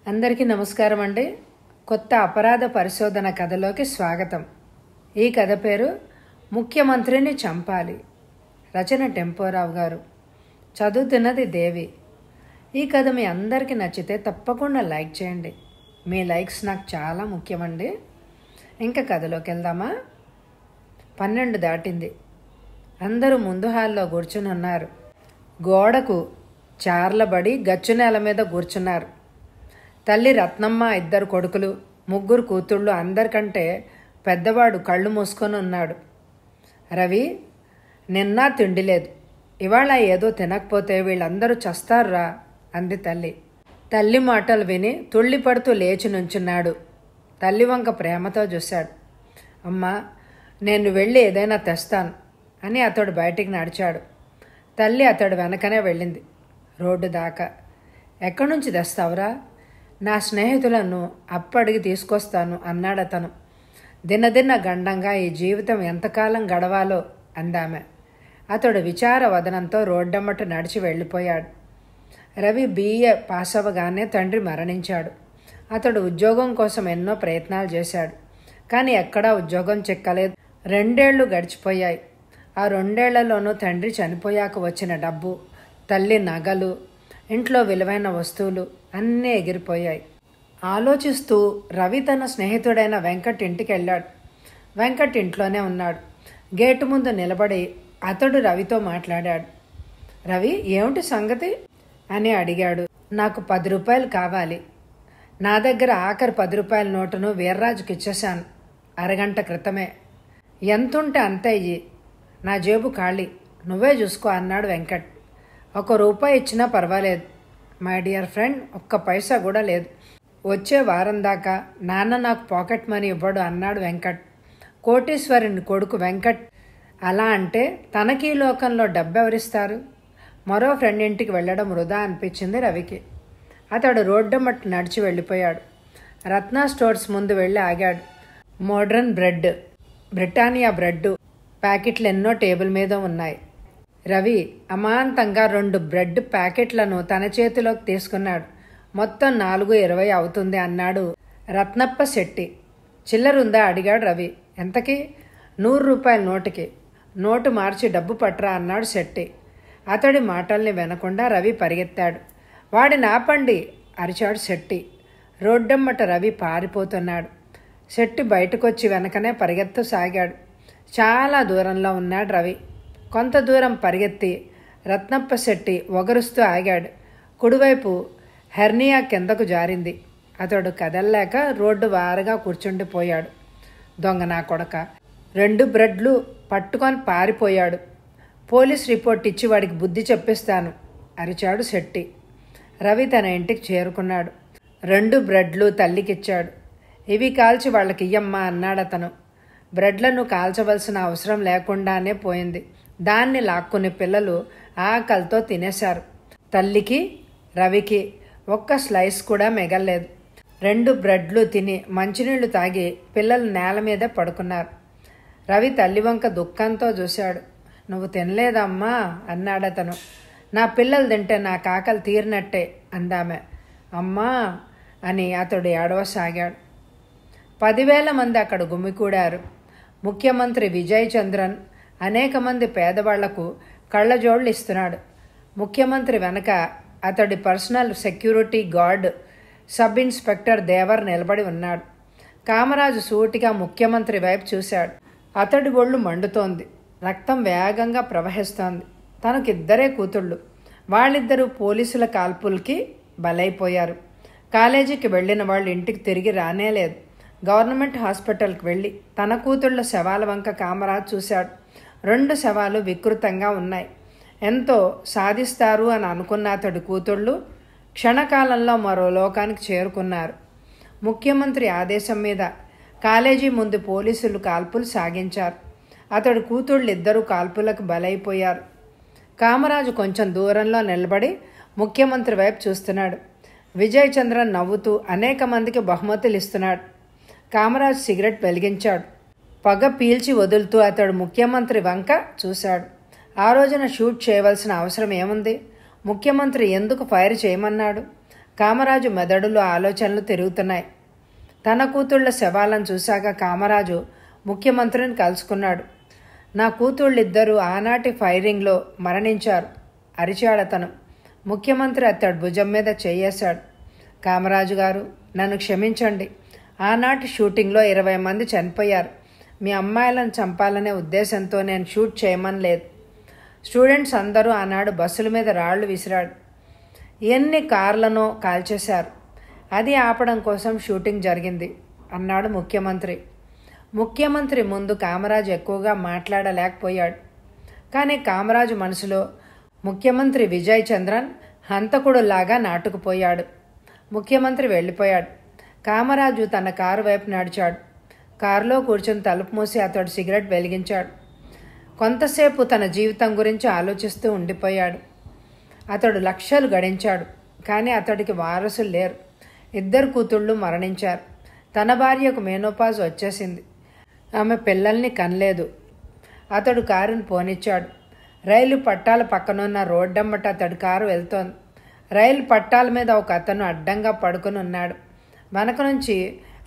అందరికీ నమస్కారం అండి. కొత్త అపరాధ పరిశోధన కథలోకి స్వాగతం. ఈ కథ పేరు ముఖ్యమంత్రిని చంపాలి. రచన టెంపోరావు గారు. చదువుతున్నది దేవి. ఈ కథ మీ అందరికీ నచ్చితే తప్పకుండా లైక్ చేయండి. మీ లైక్స్ నాకు చాలా ముఖ్యమండి. ఇంకా కథలోకి వెళ్దామా? 12 దాటింది. అందరూ ముందు హాల్లో కూర్చుని ఉన్నారు. గోడకు చార్లబడి గచ్చు నేల మీద కూర్చున్నారు. తల్లి రత్నమ్మ, 2 కొడుకులు, 3 కూతుళ్ళు, అందరికంటే పెద్దవాడు కళ్ళు మూసుకొని ఉన్నాడు. రవి, నిన్న తిండి లేదు, ఇవాళ ఏదో తినకపోతే వీళ్ళందరూ చస్తారురా అంది తల్లి. తల్లి మాటలు విని తుళ్ళిపడుతూ లేచి నుంచున్నాడు. తల్లి వంక ప్రేమతో చూశాడు. అమ్మా, నేను వెళ్ళి ఏదైనా తెస్తాను అని అతడు బయటికి నడిచాడు. తల్లి అతడు వెనకనే వెళ్ళింది, రోడ్డు దాకా. ఎక్కడి నుంచి తెస్తావురా? నా స్నేహితులను అప్పడికి తీసుకొస్తాను అన్నాడు అతను. దినదిన గండంగా ఈ జీవితం ఎంతకాలం గడవాలో అందామె. అతడు విచార వదనంతో రోడ్డమ్మట నడిచి వెళ్ళిపోయాడు. రవి BA పాస్ అవ్వగానే తండ్రి మరణించాడు. అతడు ఉద్యోగం కోసం ఎన్నో ప్రయత్నాలు చేశాడు, కానీ ఎక్కడా ఉద్యోగం చిక్కలేదు. 2 ఏళ్లు గడిచిపోయాయి. ఆ 2 ఏళ్లలోనూ తండ్రి చనిపోయాక వచ్చిన డబ్బు, తల్లి నగలు, ఇంట్లో విలువైన వస్తువులు అన్నీ ఎగిరిపోయాయి. ఆలోచిస్తూ రవి తన స్నేహితుడైన వెంకట్ ఇంటికి వెళ్ళాడు. వెంకట్ ఇంట్లోనే ఉన్నాడు. గేటు ముందు నిలబడి అతడు రవితో మాట్లాడాడు. రవి, ఏమిటి సంగతి అని అడిగాడు. నాకు 10 రూపాయలు కావాలి. నా దగ్గర ఆఖరి 10 రూపాయల నోటును వీర్రాజుకి ఇచ్చేశాను అరగంట క్రితమే. ఎంతుంటే అంతే ఇయ్యి, నా జేబు ఖాళీ, నువ్వే చూసుకో అన్నాడు వెంకట్. 1 రూపాయి ఇచ్చినా పర్వాలేదు మై డియర్ ఫ్రెండ్, 1 పైసా కూడా లేదు. వచ్చే వారం దాకా నాన్న నాకు పాకెట్ మనీ ఇవ్వడు అన్నాడు వెంకట్. కోటీశ్వరుని కొడుకు వెంకట్ అలా అంటే తనకీ లోకంలో డబ్బెవరిస్తారు? మరో ఫ్రెండ్ ఇంటికి వెళ్ళడం వృధా అనిపించింది రవికి. అతడు రోడ్డమ్మట్టు నడిచి వెళ్ళిపోయాడు. రత్నా స్టోర్స్ ముందు వెళ్ళి ఆగాడు. మోడ్రన్ బ్రెడ్, బ్రిటానియా బ్రెడ్ ప్యాకెట్లు ఎన్నో టేబుల్ మీద ఉన్నాయి. రవి అమాంతంగా 2 బ్రెడ్ ప్యాకెట్లను తన చేతిలోకి తీసుకున్నాడు. మొత్తం 4.20 అవుతుంది అన్నాడు రత్నప్ప శెట్టి. చిల్లరుందా అడిగాడు రవి. ఎంతకి? 100 రూపాయల నోటుకి. నోటు మార్చి డబ్బు పట్రా అన్నాడు శెట్టి. అతడి మాటల్ని వినకుండా రవి పరిగెత్తాడు. వాడిని ఆపండి అరిచాడు శెట్టి. రోడ్డమ్మట రవి పారిపోతున్నాడు. శెట్టి బయటకొచ్చి వెనకనే పరిగెత్తు సాగాడు. చాలా దూరంలో ఉన్నాడు రవి. కొంత దూరం పరిగెత్తి రత్నప్ప శెట్టి ఒగరుస్తూ ఆగాడు. కుడివైపు హెర్నియా కిందకు జారింది. అతడు కదల్లేక రోడ్డు వారగా కూర్చుండిపోయాడు. దొంగ నా కొడక, 2 బ్రెడ్లు పట్టుకొని పారిపోయాడు. పోలీస్ రిపోర్ట్ ఇచ్చి వాడికి బుద్ధి చెప్పిస్తాను అరిచాడు శెట్టి. రవి తన ఇంటికి చేరుకున్నాడు. 2 బ్రెడ్లు తల్లికిచ్చాడు. ఇవి కాల్చి వాళ్ళకి ఇయ్యమ్మా అన్నాడు అతను. బ్రెడ్లను కాల్చవలసిన అవసరం లేకుండానే పోయింది. దాన్ని లాక్కుని పిల్లలు ఆకలితో తినేశారు. తల్లికి, రవికి 1 స్లైస్ కూడా మిగల్లేదు. 2 బ్రెడ్లు తిని మంచినీళ్లు తాగి పిల్లలు నేల మీద పడుకున్నారు. రవి తల్లి వంక దుఃఖంతో చూశాడు. నువ్వు తినలేదమ్మా అన్నాడతను. నా పిల్లలు తింటే నాకు ఆకలి తీరినట్టే అందామె. అమ్మా అని అతడు ఏడవసాగాడు. 10,000 మంది అక్కడ గుమికూడారు. ముఖ్యమంత్రి విజయ్ చంద్రన్ అనేక మంది పేదవాళ్లకు కళ్ళజోళ్లు ఇస్తున్నాడు. ముఖ్యమంత్రి వెనక అతడి personal security guard sub inspector Devar నిలబడి ఉన్నాడు. కామరాజు సూటిగా ముఖ్యమంత్రి వైపు చూశాడు. అతడి ఒళ్ళు మండుతోంది. రక్తం వేగంగా ప్రవహిస్తోంది. తనకు 2 కూతుళ్ళు. వాళ్ళిద్దరూ పోలీసుల కాల్పులకి బలైపోయారు. కాలేజీకి వెళ్ళిన వాళ్ళు ఇంటికి తిరిగి రానేలేదు. గవర్నమెంట్ హాస్పిటల్కి వెళ్ళి తన కూతుళ్ల శవాల వంక కామరాజు చూశాడు. 2 శవాలు వికృతంగా ఉన్నాయి. ఎంతో సాధిస్తారు అని అనుకున్న అతడి కూతుళ్ళు క్షణకాలంలో మరో లోకానికి చేరుకున్నారు. ముఖ్యమంత్రి ఆదేశం మీద కాలేజీ ముందు పోలీసులు కాల్పులు సాగించారు. అతడి కూతుళ్ళు 2 కాల్పులకు బలైపోయారు. కామరాజు కొంచెం దూరంలో నిలబడి ముఖ్యమంత్రి వైపు చూస్తున్నాడు. విజయ్ చంద్రన్ నవ్వుతూ అనేక మందికి బహుమతులు ఇస్తున్నాడు. కామరాజు సిగరెట్ వెలిగించాడు. పొగ పీల్చి వదులుతూ అతడు ముఖ్యమంత్రి వంక చూశాడు. ఆ రోజున షూట్ చేయవలసిన అవసరం ఏముంది? ముఖ్యమంత్రి ఎందుకు ఫైర్ చేయమన్నాడు? కామరాజు మెదడులో ఆలోచనలు తిరుగుతున్నాయి. తన కూతుళ్ల శవాలను చూశాక కామరాజు ముఖ్యమంత్రిని కలుసుకున్నాడు. నా కూతుళ్ళిద్దరూ ఆనాటి ఫైరింగ్లో మరణించారు అరిచాడతను. ముఖ్యమంత్రి అతడు భుజం మీద చేయేశాడు. కామరాజు గారు, నన్ను క్షమించండి. ఆనాటి షూటింగ్లో 20 మంది చనిపోయారు. మీ అమ్మాయిలను చంపాలనే ఉద్దేశంతో నేను షూట్ చేయమని లేదు. స్టూడెంట్స్ అందరూ ఆనాడు బస్సుల మీద రాళ్లు విసిరాడు. ఎన్ని కార్లనో కాల్చేశారు. అది ఆపడం కోసం షూటింగ్ జరిగింది అన్నాడు ముఖ్యమంత్రి. ముఖ్యమంత్రి ముందు కామరాజు ఎక్కువగా మాట్లాడలేకపోయాడు. కానీ కామరాజు మనసులో ముఖ్యమంత్రి విజయ్ చంద్రన్ హంతకుడులాగా నాటుకుపోయాడు. ముఖ్యమంత్రి వెళ్ళిపోయాడు. కామరాజు తన కారు వైపు నడిచాడు. కారులో కూర్చుని తలుపు మూసి అతడు సిగరెట్ వెలిగించాడు. కొంతసేపు తన జీవితం గురించి ఆలోచిస్తూ ఉండిపోయాడు. అతడు లక్షలు గడించాడు. కానీ అతడికి వారసులు లేరు. 2 కూతుళ్ళు మరణించారు. తన భార్యకు మెనోపాజ్ వచ్చేసింది. ఆమె పిల్లల్ని కనలేదు. అతడు కారుని పోనిచ్చాడు. రైలు పట్టాల పక్కనున్న రోడ్డమ్మట అతడి కారు వెళ్తోంది. రైలు పట్టాల మీద ఒక అతను అడ్డంగా పడుకుని ఉన్నాడు. వెనక నుంచి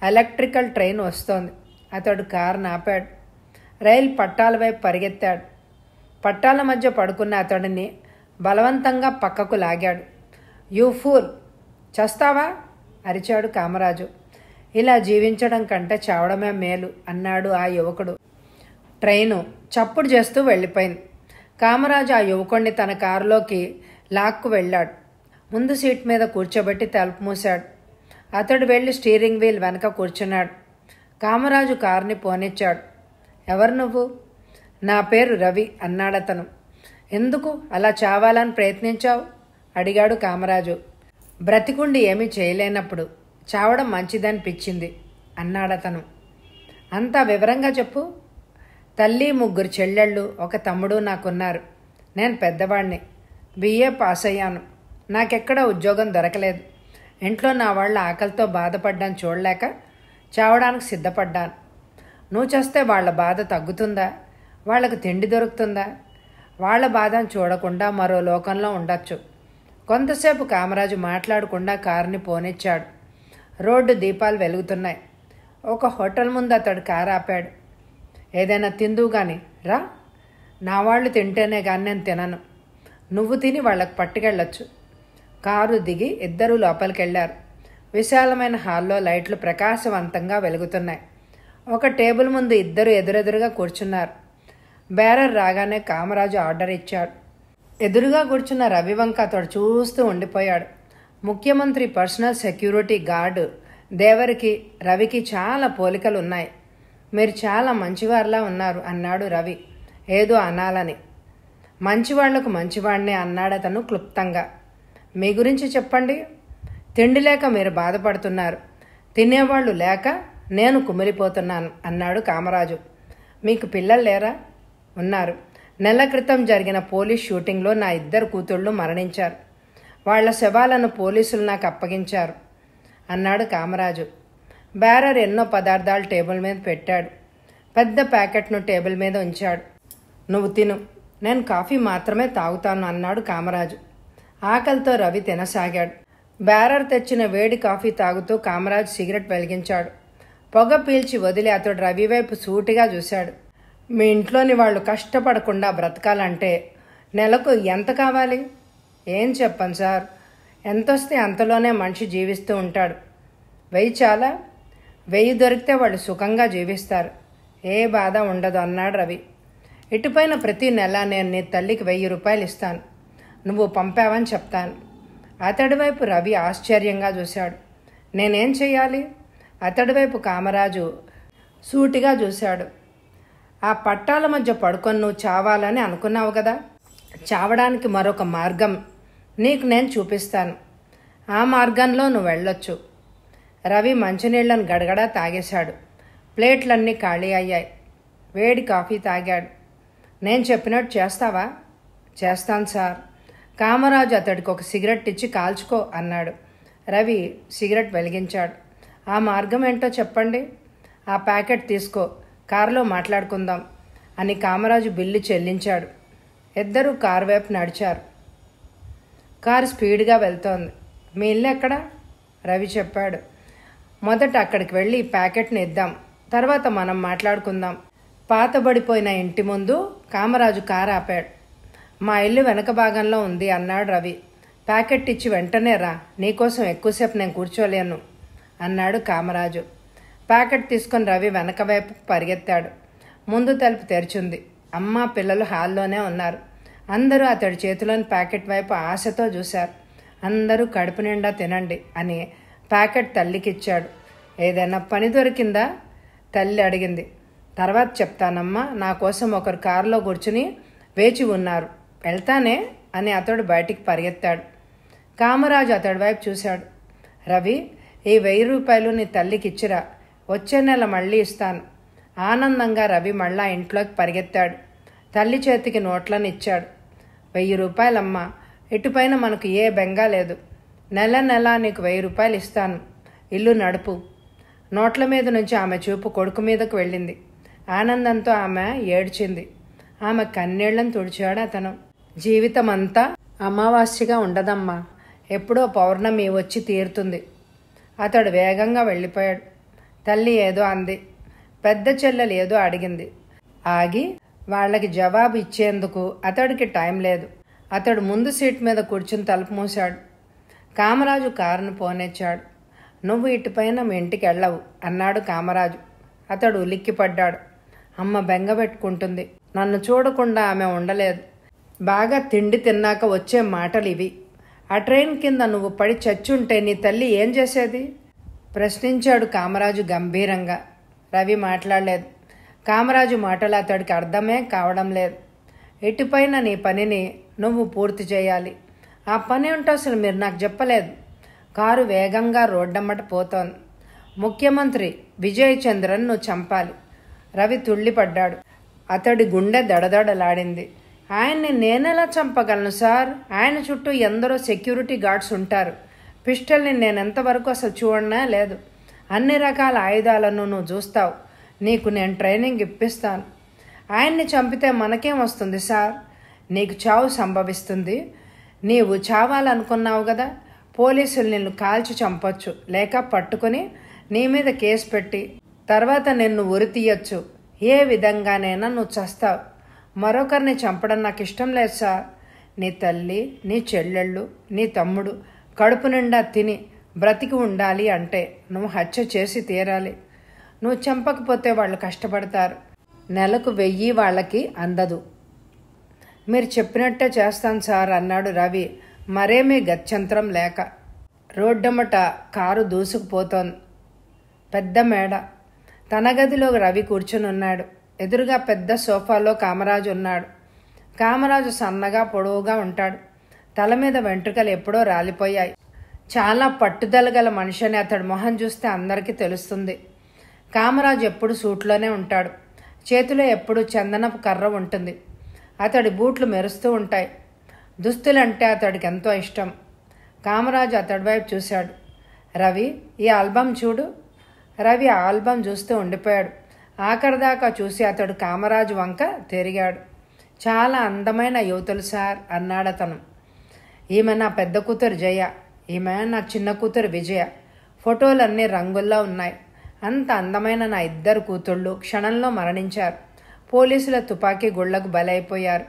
ఎలక్ట్రికల్ ట్రైన్ వస్తోంది. అతడు కారుని ఆపాడు. రైలు పట్టాల వైపు పరిగెత్తాడు. పట్టాల మధ్య పడుకున్న అతడిని బలవంతంగా పక్కకు లాగాడు. యూ ఫూల్, చస్తావా అరిచాడు కామరాజు. ఇలా జీవించడం కంటే చావడమే మేలు అన్నాడు ఆ యువకుడు. ట్రైను చప్పుడు చేస్తూ వెళ్ళిపోయింది. కామరాజు ఆ యువకుడిని తన కారులోకి లాక్కు వెళ్ళాడు. ముందు సీట్ మీద కూర్చోబెట్టి తలుపు మూశాడు. అతడు వెళ్ళి స్టీరింగ్ వీల్ వెనక కూర్చున్నాడు. కామరాజు కారుని పోనిచ్చాడు. ఎవరు నువ్వు? నా పేరు రవి అన్నాడతను. ఎందుకు అలా చావాలని ప్రయత్నించావు అడిగాడు కామరాజు. బ్రతికుండి ఏమీ చేయలేనప్పుడు చావడం మంచిదనిపించింది అన్నాడతను. అంతా వివరంగా చెప్పు. తల్లి, 3 చెల్లెళ్ళు, 1 తమ్ముడు నాకున్నారు. నేను పెద్దవాడిని. BA పాస్ అయ్యాను. నాకెక్కడ ఉద్యోగం దొరకలేదు. ఇంట్లో నా వాళ్ళ ఆకలితో బాధపడ్డాను చూడలేక చావడానికి సిద్ధపడ్డాను. నువ్వు చేస్తే వాళ్ళ బాధ తగ్గుతుందా? వాళ్లకు తిండి దొరుకుతుందా? వాళ్ల బాధను చూడకుండా మరో లోకంలో ఉండొచ్చు. కొంతసేపు కామరాజు మాట్లాడకుండా కారుని పోనిచ్చాడు. రోడ్డు దీపాలు వెలుగుతున్నాయి. ఒక హోటల్ ముందు అతడు కారు ఆపాడు. ఏదైనా తిందువు గాని రా. నా వాళ్ళు తింటేనే కానీ నేను తినను. నువ్వు తిని వాళ్ళకు పట్టుకెళ్ళొచ్చు. కారు దిగి 2 లోపలికెళ్లారు. విశాలమైన హాల్లో లైట్లు ప్రకాశవంతంగా వెలుగుతున్నాయి. ఒక టేబుల్ ముందు 2 ఎదురెదురుగా కూర్చున్నారు. బేరర్ రాగానే కామరాజు ఆర్డర్ ఇచ్చాడు. ఎదురుగా కూర్చున్న రవి వంక అతడు చూస్తూ ఉండిపోయాడు. ముఖ్యమంత్రి పర్సనల్ సెక్యూరిటీ గార్డు దేవరికి రవికి చాలా పోలికలు ఉన్నాయి. మీరు చాలా మంచివారిలా ఉన్నారు అన్నాడు రవి ఏదో అనాలని. మంచివాళ్లకు మంచివాడినే అన్నాడతను క్లుప్తంగా. మీ గురించి చెప్పండి. తిండి లేక మీరు బాధపడుతున్నారు. తినేవాళ్లు లేక నేను కుమిలిపోతున్నాను అన్నాడు కామరాజు. మీకు పిల్లలు లేరా? ఉన్నారు. నెల క్రితం జరిగిన పోలీస్ షూటింగ్లో నా 2 కూతుళ్ళు మరణించారు. వాళ్ల శవాలను పోలీసులు నాకు అప్పగించారు అన్నాడు కామరాజు. బేరర్ ఎన్నో పదార్థాలు టేబుల్ మీద పెట్టాడు. పెద్ద ప్యాకెట్ను టేబుల్ మీద ఉంచాడు. నువ్వు తిను, నేను కాఫీ మాత్రమే తాగుతాను అన్నాడు కామరాజు. ఆకలితో రవి తినసాగాడు. బేరర్ తెచ్చిన వేడి కాఫీ తాగుతూ కామరాజు సిగరెట్ వెలిగించాడు. పొగ పీల్చి వదిలి అతడు రవి వైపు సూటిగా చూశాడు. మీ ఇంట్లోని వాళ్ళు కష్టపడకుండా బ్రతకాలంటే నెలకు ఎంత కావాలి? ఏం చెప్పను సార్, ఎంతొస్తే అంతలోనే మనిషి జీవిస్తూ ఉంటాడు. 1000 చాలా? 1000 దొరికితే వాళ్ళు సుఖంగా జీవిస్తారు. ఏ బాధ ఉండదు అన్నాడు రవి. ఇటుపైన ప్రతి నెల నేను నీ తల్లికి 1000 రూపాయలు ఇస్తాను. నువ్వు పంపావని చెప్తాను. అతడి వైపు రవి ఆశ్చర్యంగా చూశాడు. నేనేం చెయ్యాలి? అతడి వైపు కామరాజు సూటిగా చూశాడు. ఆ పట్టాల మధ్య పడుకొని నువ్వు చావాలని అనుకున్నావు కదా, చావడానికి మరొక మార్గం నీకు నేను చూపిస్తాను. ఆ మార్గంలో నువ్వు వెళ్ళొచ్చు. రవి మంచినీళ్లను గడగడా తాగేశాడు. ప్లేట్లన్నీ ఖాళీ అయ్యాయి. వేడి కాఫీ తాగాడు. నేను చెప్పినట్టు చేస్తావా? చేస్తాను సార్. కామరాజు అతడికి ఒక సిగరెట్ ఇచ్చి కాల్చుకో అన్నాడు. రవి సిగరెట్ వెలిగించాడు. ఆ మార్గం ఏంటో చెప్పండి. ఆ ప్యాకెట్ తీసుకో, కారులో మాట్లాడుకుందాం అని కామరాజు బిల్లు చెల్లించాడు. 2 కారు వైపు నడిచారు. కారు స్పీడ్గా వెళ్తోంది. మీ ఇల్లు ఎక్కడ? రవి చెప్పాడు. మొదట అక్కడికి వెళ్ళి ప్యాకెట్ని ఇద్దాం, తర్వాత మనం మాట్లాడుకుందాం. పాతబడిపోయిన ఇంటి ముందు కామరాజు కారు ఆపాడు. మా ఇల్లు వెనక భాగంలో ఉంది అన్నాడు రవి. ప్యాకెట్ ఇచ్చి వెంటనే రా, నీకోసం ఎక్కువసేపు నేను కూర్చోలేను అన్నాడు కామరాజు. ప్యాకెట్ తీసుకొని రవి వెనక వైపు పరిగెత్తాడు. ముందు తలుపు తెరిచింది. అమ్మ పిల్లలు హాల్లోనే ఉన్నారు. అందరూ అతడి చేతిలోని ప్యాకెట్ వైపు ఆశతో చూశారు. అందరూ కడుపు నిండా తినండి అని ప్యాకెట్ తల్లికిచ్చాడు. ఏదైనా పని దొరికిందా? తల్లి అడిగింది. తర్వాత చెప్తానమ్మా, నా కోసం ఒకరు కారులో కూర్చుని వేచి ఉన్నారు, వెళ్తానే అని అతడు బయటికి పరిగెత్తాడు. కామరాజు అతడి వైపు చూశాడు. రవి, ఈ 1000 రూపాయలు నీ తల్లికి ఇచ్చిరా, వచ్చే నెల మళ్ళీ ఇస్తాను. ఆనందంగా రవి మళ్ళా ఇంట్లోకి పరిగెత్తాడు. తల్లి చేతికి నోట్లను ఇచ్చాడు. 1000 రూపాయలమ్మా, ఇటుపైన మనకు ఏ బెంగా లేదు. నెల నెల నీకు 1000 రూపాయలు ఇస్తాను, ఇల్లు నడుపు. నోట్ల మీద నుంచి ఆమె చూపు కొడుకు మీదకు వెళ్ళింది. ఆనందంతో ఆమె ఏడ్చింది. ఆమె కన్నీళ్లను తుడిచాడు అతను. జీవితం అంతా అమావాస్యగా ఉండదమ్మా, ఎప్పుడో పౌర్ణమి వచ్చి తీరుతుంది. అతడు వేగంగా వెళ్ళిపోయాడు. తల్లి ఏదో అంది. పెద్ద చెల్లెలు ఏదో అడిగింది. ఆగి వాళ్ళకి జవాబు ఇచ్చేందుకు అతడికి టైం లేదు. అతడు ముందు సీట్ మీద కూర్చుని తలుపు మూశాడు. కామరాజు కారును పోనెచ్చాడు. నువ్వు ఇటుపైన మీ ఇంటికి వెళ్ళవు అన్నాడు కామరాజు. అతడు ఉలిక్కిపడ్డాడు. అమ్మ బెంగపెట్టుకుంటుంది, నన్ను చూడకుండా ఆమె ఉండలేదు. బాగా తిండి తిన్నాక వచ్చే మాటలు ఇవి. ఆ ట్రైన్ కింద నువ్వు పడి చచ్చుంటే నీ తల్లి ఏం చేసేది? ప్రశ్నించాడు కామరాజు గంభీరంగా. రవి మాట్లాడలేదు. కామరాజు మాటలు అతడికి అర్థమే కావడం లేదు. ఎటుపైన నీ పనిని నువ్వు పూర్తి చేయాలి. ఆ పని ఏంటో అసలు మీరు నాకు చెప్పలేదు. కారు వేగంగా రోడ్డమ్మట పోతోంది. ముఖ్యమంత్రి విజయ్ చంద్రన్ నువ్వు చంపాలి. రవి తుళ్ళిపడ్డాడు. అతడి గుండె దడదడలాడింది. ఆయన్ని నేనెలా చంపగలను సార్? ఆయన చుట్టూ ఎందరో సెక్యూరిటీ గార్డ్స్ ఉంటారు. పిస్టల్ని నేనెంతవరకు అసలు చూడనే లేదు. అన్ని రకాల ఆయుధాలను నువ్వు చూస్తావు. నీకు నేను ట్రైనింగ్ ఇప్పిస్తాను. ఆయన్ని చంపితే మనకేం వస్తుంది సార్? నీకు చావు సంభవిస్తుంది. నీవు చావాలనుకున్నావు కదా, పోలీసులు నిన్ను కాల్చి చంపొచ్చు, లేక పట్టుకుని నీ మీద కేసు పెట్టి తర్వాత నిన్ను ఉరి తీయొచ్చు. ఏ విధంగానైనా నువ్వు చస్తావు. మరొకరిని చంపడం నాకు ఇష్టం లేదు సార్. నీ తల్లి, నీ చెల్లెళ్ళు, నీ తమ్ముడు కడుపు నిండా తిని బ్రతికి ఉండాలి అంటే నువ్వు హత్య చేసి తీరాలి. నువ్వు చంపకపోతే వాళ్ళు కష్టపడతారు. నెలకు 1000 వాళ్ళకి అందదు. మీరు చెప్పినట్టే చేస్తాను సార్ అన్నాడు రవి మరేమీ గత్యంతరం లేక. రోడ్డమ్మట కారు దూసుకుపోతోంది. పెద్ద మేడ. తన గదిలో రవి కూర్చుని ఉన్నాడు. ఎదురుగా పెద్ద సోఫాలో కామరాజు ఉన్నాడు. కామరాజు సన్నగా పొడవుగా ఉంటాడు. తల మీద వెంట్రుకలు ఎప్పుడో రాలిపోయాయి. చాలా పట్టుదల గల మనిషి అని అతడి మొహం చూస్తే అందరికీ తెలుస్తుంది. కామరాజు ఎప్పుడు సూట్లోనే ఉంటాడు. చేతిలో ఎప్పుడు చందనపు కర్ర ఉంటుంది. అతడి బూట్లు మెరుస్తూ ఉంటాయి. దుస్తులంటే అతడికి ఎంతో ఇష్టం. కామరాజు అతడి వైపు చూశాడు. రవి, ఈ ఆల్బమ్ చూడు. రవి ఆ ఆల్బమ్ చూస్తూ ఉండిపోయాడు. ఆఖరిదాకా చూసి అతడు కామరాజు వంక తిరిగాడు. చాలా అందమైన యువతులు సార్ అన్నాడు అతను. ఈమె నా పెద్ద కూతురు జయ, ఈమె నా చిన్న కూతురు విజయ. ఫోటోలన్నీ రంగుల్లో ఉన్నాయి. అంత అందమైన నా 2 కూతుళ్ళు క్షణంలో మరణించారు. పోలీసుల తుపాకీ గుళ్లకు బలైపోయారు.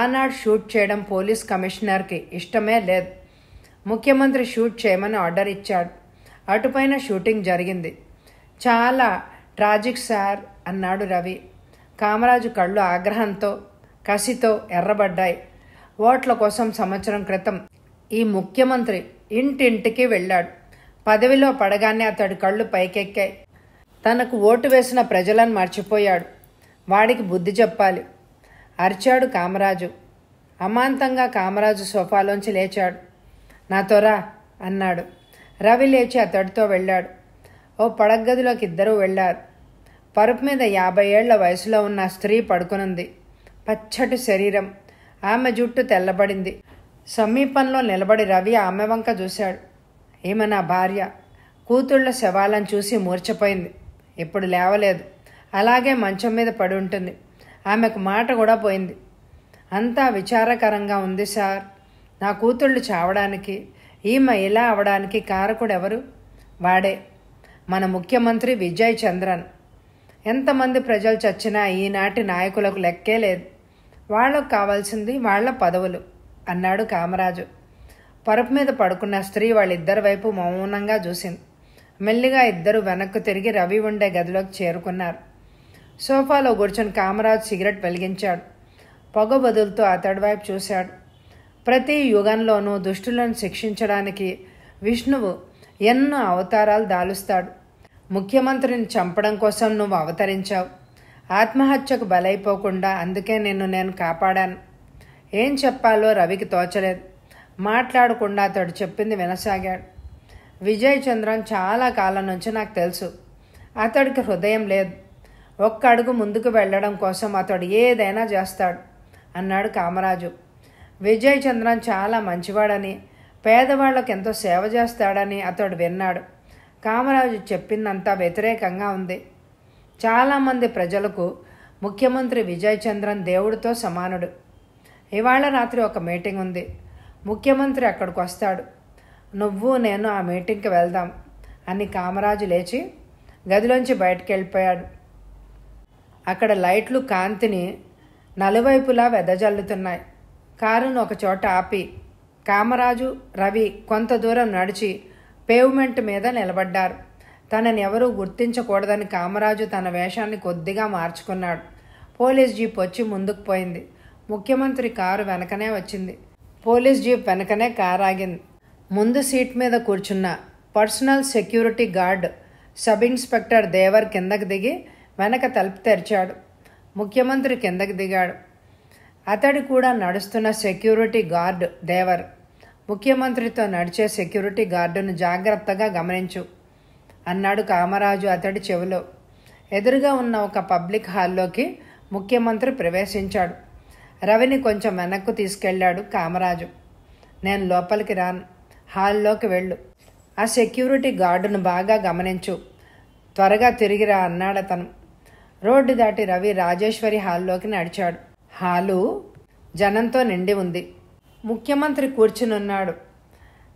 ఆనాడు షూట్ చేయడం పోలీస్ కమిషనర్కి ఇష్టమే లేదు. ముఖ్యమంత్రి షూట్ చేయమని ఆర్డర్ ఇచ్చాడు. అటుపైన షూటింగ్ జరిగింది. చాలా ట్రాజిక్ సార్ అన్నాడు రవి. కామరాజు కళ్ళు ఆగ్రహంతో కసితో ఎర్రబడ్డాయి. ఓట్ల కోసం సంవత్సరం క్రితం ఈ ముఖ్యమంత్రి ఇంటింటికి వెళ్ళాడు. పదవిలో పడగానే అతడి కళ్ళు పైకెక్కాయి. తనకు ఓటు వేసిన ప్రజలను మర్చిపోయాడు. వాడికి బుద్ధి చెప్పాలి అరిచాడు కామరాజు. అమాంతంగా కామరాజు సోఫాలోంచి లేచాడు. నాతో రా అన్నాడు. రవి లేచి అతడితో వెళ్ళాడు. ఓ పడగదిలోకి ఇద్దరూ వెళ్ళారు. పరుపు మీద 50 ఏళ్ల వయసులో ఉన్న స్త్రీ పడుకునుంది. పచ్చటి శరీరం. ఆమె జుట్టు తెల్లబడింది. సమీపంలో నిలబడి రవి ఆమె వంక చూశాడు. ఈమె నా భార్య. కూతుళ్ల శవాలను చూసి మూర్ఛపోయింది. ఇప్పుడు లేవలేదు. అలాగే మంచం మీద పడి ఉంటుంది. ఆమెకు మాట కూడా పోయింది. అంతా విచారకరంగా ఉంది సార్. నా కూతుళ్ళు చావడానికి ఈమె ఇలా అవడానికి కారకుడెవరు? వాడే, మన ముఖ్యమంత్రి విజయ్ చంద్రన్. ఎంతమంది ప్రజలు చచ్చినా ఈనాటి నాయకులకు లెక్కే లేదు. వాళ్లకు కావాల్సింది వాళ్ల పదవులు అన్నాడు కామరాజు. పరుపు మీద పడుకున్న స్త్రీ వాళ్ళిద్దరి వైపు మౌనంగా చూసింది. మెల్లిగా ఇద్దరు వెనక్కు తిరిగి రవి ఉండే గదిలోకి చేరుకున్నారు. సోఫాలో కూర్చొని కామరాజు సిగరెట్ వెలిగించాడు. పొగ వదులుతూ అతడి వైపు చూశాడు. ప్రతి యుగంలోనూ దుష్టులను శిక్షించడానికి విష్ణువు ఎన్నో అవతారాలు దాలుస్తాడు. ముఖ్యమంత్రిని చంపడం కోసం నువ్వు అవతరించావు. ఆత్మహత్యకు బలైపోకుండా అందుకే నేను కాపాడాను. ఏం చెప్పాలో రవికి తోచలేదు. మాట్లాడకుండా అతడు చెప్పింది వినసాగాడు. విజయ్ చంద్రన్ చాలా కాలం నుంచి నాకు తెలుసు. అతడికి హృదయం లేదు. ఒక్క అడుగు ముందుకు వెళ్ళడం కోసం అతడు ఏదైనా చేస్తాడు అన్నాడు కామరాజు. విజయ్ చంద్రన్ చాలా మంచివాడని, పేదవాళ్లకు ఎంతో సేవ చేస్తాడని అతడు విన్నాడు. కామరాజు చెప్పిందంతా వ్యతిరేకంగా ఉంది. చాలామంది ప్రజలకు ముఖ్యమంత్రి విజయ్ చంద్రన్ దేవుడితో సమానుడు. ఇవాళ రాత్రి ఒక మీటింగ్ ఉంది. ముఖ్యమంత్రి అక్కడికి వస్తాడు. నువ్వు నేను ఆ మీటింగ్కి వెళ్దాం అని కామరాజు లేచి గదిలోంచి బయటికి వెళ్ళిపోయాడు. అక్కడ లైట్లు కాంతిని నలువైపులా వెదజల్లుతున్నాయి. కారును ఒక చోట ఆపి కామరాజు, రవి కొంత దూరం నడిచి పేవ్మెంట్ మీద నిలబడ్డారు. తనని ఎవరూ గుర్తించకూడదని కామరాజు తన వేషాన్ని కొద్దిగా మార్చుకున్నాడు. పోలీస్ జీప్ వచ్చి ముందుకు పోయింది. ముఖ్యమంత్రి కారు వెనకనే వచ్చింది. పోలీస్ జీప్ వెనకనే కారు ఆగింది. ముందు సీట్ మీద కూర్చున్న personal security guard sub inspector Devar కిందకు దిగి వెనక తలుపు తెరిచాడు. ముఖ్యమంత్రి కిందకి దిగాడు. అతడు కూడా నడుస్తున్న సెక్యూరిటీ గార్డ్ దేవర్, ముఖ్యమంత్రితో నడిచే సెక్యూరిటీ గార్డును జాగ్రత్తగా గమనించు అన్నాడు కామరాజు అతడి చెవిలో. ఎదురుగా ఉన్న ఒక పబ్లిక్ హాల్లోకి ముఖ్యమంత్రి ప్రవేశించాడు. రవిని కొంచెం వెనక్కు తీసుకెళ్లాడు కామరాజు. నేను లోపలికి రాను, హాల్లోకి వెళ్ళు. ఆ సెక్యూరిటీ గార్డును బాగా గమనించు, త్వరగా తిరిగిరా అన్నాడతను. రోడ్డు దాటి రవి రాజేశ్వరి హాల్లోకి నడిచాడు. హాలు జనంతో నిండి ఉంది. ముఖ్యమంత్రి కూర్చునున్నాడు.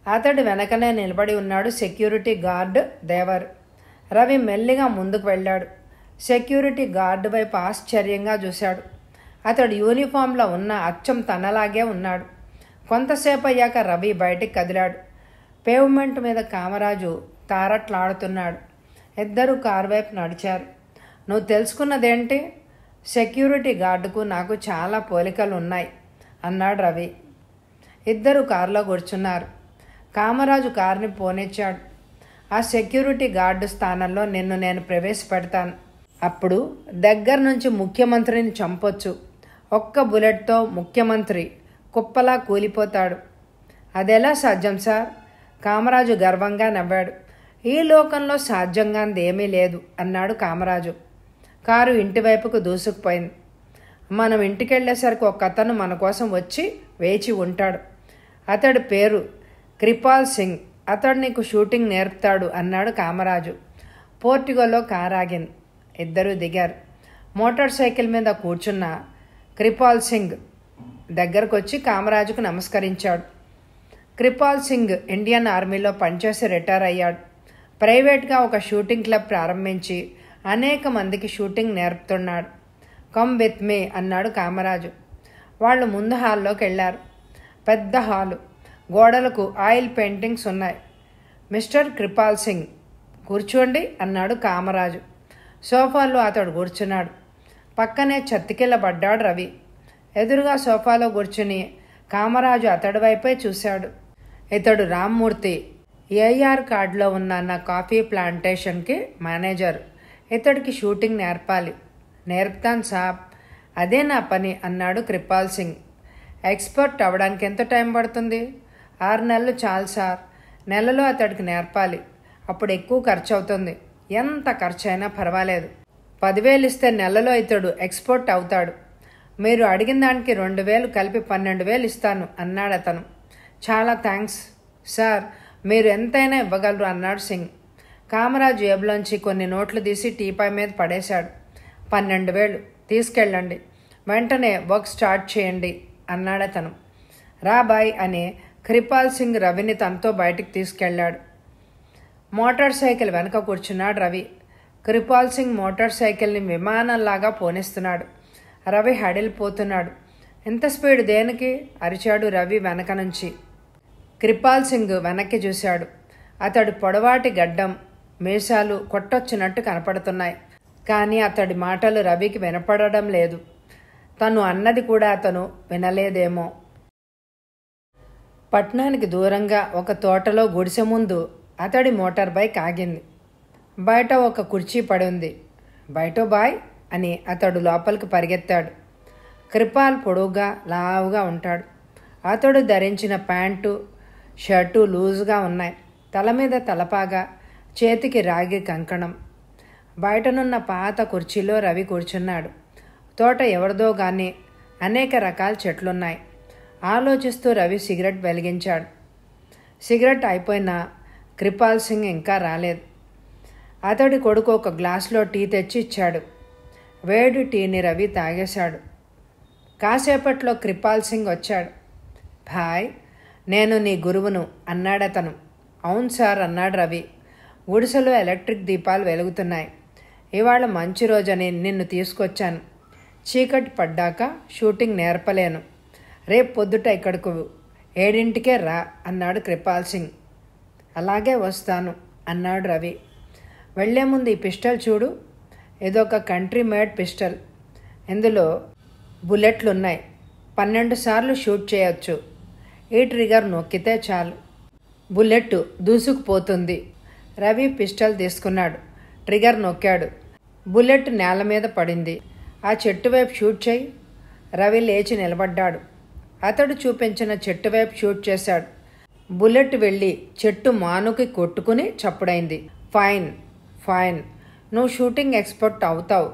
అతడు వెనకనే నిలబడి ఉన్నాడు సెక్యూరిటీ గార్డ్ దేవర్. రవి మెల్లిగా ముందుకు వెళ్ళాడు. సెక్యూరిటీ గార్డు వైపు ఆశ్చర్యంగా చూశాడు. అతడు యూనిఫామ్లో ఉన్న అచ్చం తనలాగే ఉన్నాడు. కొంతసేపు అయ్యాక రవి బయటికి కదిలాడు. పేవ్మెంట్ మీద కామరాజు తారట్లాడుతున్నాడు. ఇద్దరూ కారు వైపు నడిచారు. నువ్వు తెలుసుకున్నదేంటి? సెక్యూరిటీ గార్డుకు నాకు చాలా పోలికలు ఉన్నాయి అన్నాడు రవి. ఇద్దరు కారులో కూర్చున్నారు. కామరాజు కారుని పోనిచ్చాడు. ఆ సెక్యూరిటీ గార్డు స్థానంలో నేను ప్రవేశపెడతాను. అప్పుడు దగ్గర నుంచి ముఖ్యమంత్రిని చంపొచ్చు. ఒక్క బుల్లెట్తో ముఖ్యమంత్రి కుప్పలా కూలిపోతాడు. అదెలా సాధ్యం సార్? కామరాజు గర్వంగా నవ్వాడు. ఈ లోకంలో సాధ్యంగాంది ఏమీ లేదు అన్నాడు కామరాజు. కారు ఇంటివైపుకు దూసుకుపోయింది. మనం ఇంటికెళ్లేసరికి ఒక అతను మన కోసం వచ్చి వేచి ఉంటాడు. అతడి పేరు కృపాల్ సింగ్. అతడు నీకు షూటింగ్ నేర్పుతాడు అన్నాడు కామరాజు. పోర్టిగోలో కారు ఆగింది. ఇద్దరూ దిగారు. మోటార్ సైకిల్ మీద కూర్చున్న కృపాల్ సింగ్ దగ్గరకొచ్చి కామరాజుకు నమస్కరించాడు. కృపాల్ సింగ్ ఇండియన్ ఆర్మీలో పనిచేసి రిటైర్ అయ్యాడు. ప్రైవేట్గా ఒక షూటింగ్ క్లబ్ ప్రారంభించి అనేక మందికి షూటింగ్ నేర్పుతున్నాడు. కమ్ విత్ మీ అన్నాడు కామరాజు. వాళ్ళు ముందు హాల్లోకి వెళ్ళారు. పెద్ద హాలు, గోడలకు ఆయిల్ పెయింటింగ్స్ ఉన్నాయి. మిస్టర్ కృపాల్ సింగ్ కూర్చోండి అన్నాడు కామరాజు. సోఫాలో అతడు కూర్చున్నాడు. పక్కనే చతికిలబడ్డాడు రవి. ఎదురుగా సోఫాలో కూర్చుని కామరాజు అతడి వైపే చూశాడు. ఇతడు రామ్మూర్తి, ఏఆర్ కార్డులో ఉన్న నా కాఫీ ప్లాంటేషన్కి మేనేజర్. ఇతడికి షూటింగ్ నేర్పాలి. నేర్పుతాను సాబ్, అదే నా పని అన్నాడు కృపాల్ సింగ్. ఎక్స్పర్ట్ అవ్వడానికి ఎంత టైం పడుతుంది? 6 నెలలు చాలు సార్. నెలలో అతడికి నేర్పాలి. అప్పుడు ఎక్కువ ఖర్చు అవుతుంది. ఎంత ఖర్చు అయినా పర్వాలేదు. 10,000 ఇస్తే నెలలో ఇతడు ఎక్స్పర్ట్ అవుతాడు. మీరు అడిగిన దానికి 2,000 కలిపి 12,000 ఇస్తాను అన్నాడు అతను. చాలా థ్యాంక్స్ సార్, మీరు ఎంతైనా ఇవ్వగలరు అన్నాడు సింగ్. కామరాజు జేబులోంచి కొన్ని నోట్లు తీసి టీపాయ్ మీద పడేశాడు. 12,000 తీసుకెళ్ళండి, వెంటనే వర్క్ స్టార్ట్ చేయండి అన్నాడతను. రా బాయ్ అని కృపాల్ సింగ్ రవిని తనతో బయటికి తీసుకెళ్లాడు. మోటార్ సైకిల్ వెనక కూర్చున్నాడు రవి. కృపాల్ సింగ్ మోటార్ సైకిల్ని విమానంలాగా పోనిస్తున్నాడు. రవి హడిలిపోతున్నాడు. ఎంత స్పీడ్ దేనికి? అరిచాడు రవి వెనక నుంచి. కృపాల్ సింగ్ వెనక్కి చూశాడు. అతడి పొడవాటి గడ్డం, మీసాలు కొట్టొచ్చినట్టు కనపడుతున్నాయి. కానీ అతడి మాటలు రవికి వినపడడం లేదు. తను అన్నది కూడా అతను వినలేదేమో. పట్నానికి దూరంగా ఒక తోటలో గుడిసె ముందు అతడి మోటార్ బైక్ ఆగింది. బయట ఒక కుర్చీ పడి ఉంది. బయటో బాయ్ అని అతడు లోపలికి పరిగెత్తాడు. కృపాల్ పొడుగ్గా లావుగా ఉంటాడు. అతడు ధరించిన ప్యాంటు, షర్టు లూజుగా ఉన్నాయి. తల మీద తలపాగా, చేతికి రాగి కంకణం. బయటనున్న పాత కుర్చీలో రవి కూర్చున్నాడు. తోట ఎవరిదో గాని అనేక రకాల చెట్లున్నాయి. ఆలోచిస్తూ రవి సిగరెట్ వెలిగించాడు. సిగరెట్ అయిపోయినా కృపాల్ సింగ్ ఇంకా రాలేదు. అతడి కొడుకు ఒక గ్లాసులో టీ తెచ్చి ఇచ్చాడు. వేడి టీని రవి తాగేశాడు. కాసేపట్లో కృపాల్ సింగ్ వచ్చాడు. భాయ్, నేను నీ గురువును అన్నాడతను. అవును సార్ అన్నాడు రవి. గుడిసెలో ఎలక్ట్రిక్ దీపాలు వెలుగుతున్నాయి. ఇవాళ మంచి రోజని నిన్ను తీసుకొచ్చాను. చీకటి పడ్డాక షూటింగ్ నేర్పలేను. రేపు పొద్దుట ఇక్కడకు 7 రా అన్నాడు కృపాల్ సింగ్. అలాగే వస్తాను అన్నాడు రవి. వెళ్లే ముందు ఈ పిస్టల్ చూడు. ఇదొక కంట్రీ మేడ్ పిస్టల్. ఇందులో బుల్లెట్లున్నాయి. 12 సార్లు షూట్ చేయొచ్చు. ఈ ట్రిగర్ నొక్కితే చాలు, బుల్లెట్ దూసుకుపోతుంది. రవి పిస్టల్ తీసుకున్నాడు. ట్రిగర్ నొక్కాడు. బుల్లెట్ నేల మీద పడింది. ఆ చెట్టు వైపు షూట్ చేయి. రవి లేచి నిలబడ్డాడు. అతడు చూపించిన చెట్టు వైపు షూట్ చేశాడు. బుల్లెట్ వెళ్ళి చెట్టు మానుకి కొట్టుకుని చప్పుడైంది. ఫైన్ ఫైన్, నువ్వు షూటింగ్ ఎక్స్పర్ట్ అవుతావు,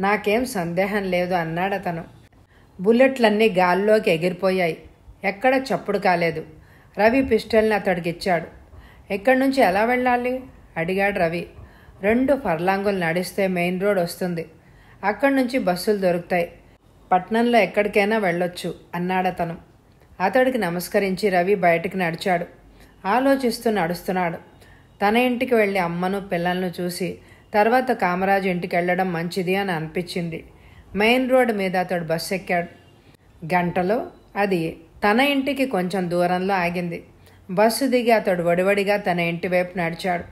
నాకేం సందేహం లేదు అన్నాడు అతను. బుల్లెట్లన్నీ గాల్లోకి ఎగిరిపోయాయి. ఎక్కడ చప్పుడు కాలేదు. రవి పిస్టల్ని అతడికి ఇచ్చాడు. ఎక్కడి నుంచి ఎలా వెళ్ళాలి అడిగాడు రవి. 2 ఫర్లాంగులు నడిస్తే మెయిన్ రోడ్ వస్తుంది. అక్కడి నుంచి బస్సులు దొరుకుతాయి. పట్నంలో ఎక్కడికైనా వెళ్ళొచ్చు అన్నాడతను. అతడికి నమస్కరించి రవి బయటికి నడిచాడు. ఆలోచిస్తూ నడుస్తున్నాడు. తన ఇంటికి వెళ్ళి అమ్మను పిల్లలను చూసి తర్వాత కామరాజు ఇంటికి వెళ్ళడం మంచిది అని అనిపించింది. మెయిన్ రోడ్డు మీద అతడు బస్సు ఎక్కాడు. గంటలో అది తన ఇంటికి కొంచెం దూరంలో ఆగింది. బస్సు దిగి అతడు వడివడిగా తన ఇంటి వైపు నడిచాడు.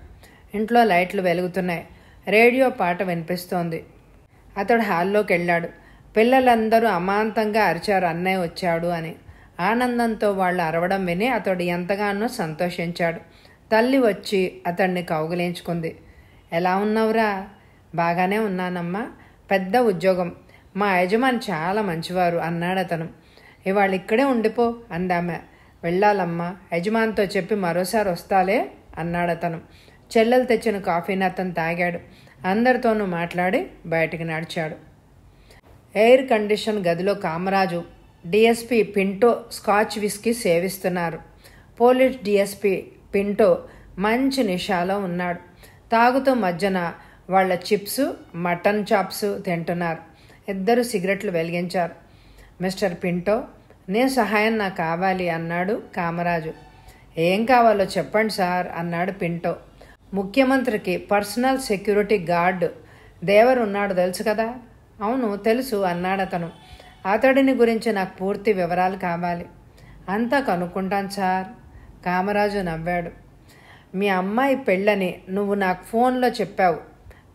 ఇంట్లో లైట్లు వెలుగుతున్నాయి. రేడియో పాట వినిపిస్తోంది. అతడు హాల్లోకి వెళ్ళాడు. పిల్లలందరూ అమాంతంగా అరిచారు అన్నయ్య వచ్చాడు అని. ఆనందంతో వాళ్ళు అరవడం విని అతడు ఎంతగానో సంతోషించాడు. తల్లి వచ్చి అతన్ని కౌగిలించుకుంది. ఎలా ఉన్నావురా? బాగానే ఉన్నానమ్మా. పెద్ద ఉద్యోగం. మా యజమాని చాలా మంచివారు అన్నాడు అతను. ఇవాళ ఇక్కడే ఉండిపో అందామె. వెళ్ళాలమ్మా, యజమానితో చెప్పి మరోసారి వస్తాలే అన్నాడు అతను. చెల్లెలు తెచ్చిన కాఫీని అతను తాగాడు. అందరితోనూ మాట్లాడి బయటికి నడిచాడు. ఎయిర్ కండిషన్ గదిలో Kamaraju, DSP Pinto scotch whisky సేవిస్తున్నారు. పోలీస్ డిఎస్పి పింటో మంచి నిషాలో ఉన్నాడు. తాగుతూ మధ్యన వాళ్ళ చిప్స్, మటన్ చాప్స్ తింటున్నారు. ఇద్దరు సిగరెట్లు వెలిగించారు. మిస్టర్ పింటో, నీ సహాయం నాకు కావాలి అన్నాడు కామరాజు. ఏం కావాలో చెప్పండి సార్ అన్నాడు పింటో. ముఖ్యమంత్రికి పర్సనల్ సెక్యూరిటీ గార్డ్ దేవర్ ఉన్నాడు తెలుసు కదా? అవును తెలుసు అన్నాడు అతను. అతడిని గురించి నాకు పూర్తి వివరాలు కావాలి. అంతా కనుక్కుంటాను సార్. కామరాజు నవ్వాడు. మీ అమ్మాయి పెళ్ళని నువ్వు నాకు ఫోన్లో చెప్పావు.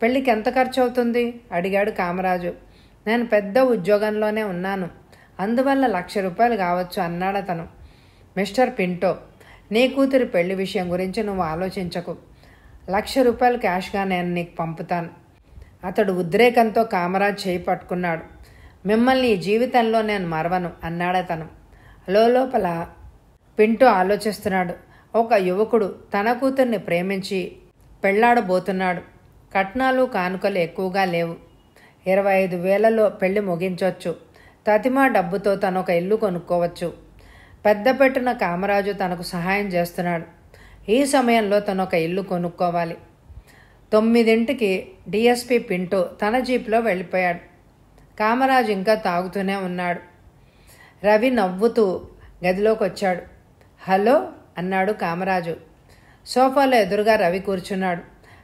పెళ్ళికి ఎంత ఖర్చు అవుతుంది అడిగాడు కామరాజు. నేను పెద్ద ఉద్యోగంలోనే ఉన్నాను, అందువల్ల ₹1,00,000 కావచ్చు అన్నాడు అతను. మిస్టర్ పింటో, నీ కూతురి పెళ్లి విషయం గురించి నువ్వు ఆలోచించకు. ₹1,00,000 క్యాష్గా నేను నీకు పంపుతాను. అతడు ఉద్రేకంతో కామరాజ్ చేయి పట్టుకున్నాడు. మిమ్మల్ని ఈ జీవితంలో నేను మరవను అన్నాడు అతను. లోపల పింటో ఆలోచిస్తున్నాడు. ఒక యువకుడు తన కూతుర్ని ప్రేమించి పెళ్లాడబోతున్నాడు. కట్నాలు కానుకలు ఎక్కువగా లేవు. 25,000లో పెళ్లి ముగించవచ్చు. తతిమా డబ్బుతో తను ఒక ఇల్లు కొనుక్కోవచ్చు. పెద్ద పెట్టిన కామరాజు తనకు సహాయం చేస్తున్నాడు. ఈ సమయంలో తను ఒక ఇల్లు కొనుక్కోవాలి. 9ంటికి డిఎస్పి పింటో తన జీప్లో వెళ్ళిపోయాడు. కామరాజు ఇంకా తాగుతూనే ఉన్నాడు. రవి నవ్వుతూ గదిలోకి వచ్చాడు. హలో అన్నాడు కామరాజు. సోఫాలో ఎదురుగా రవి కూర్చున్నాడు.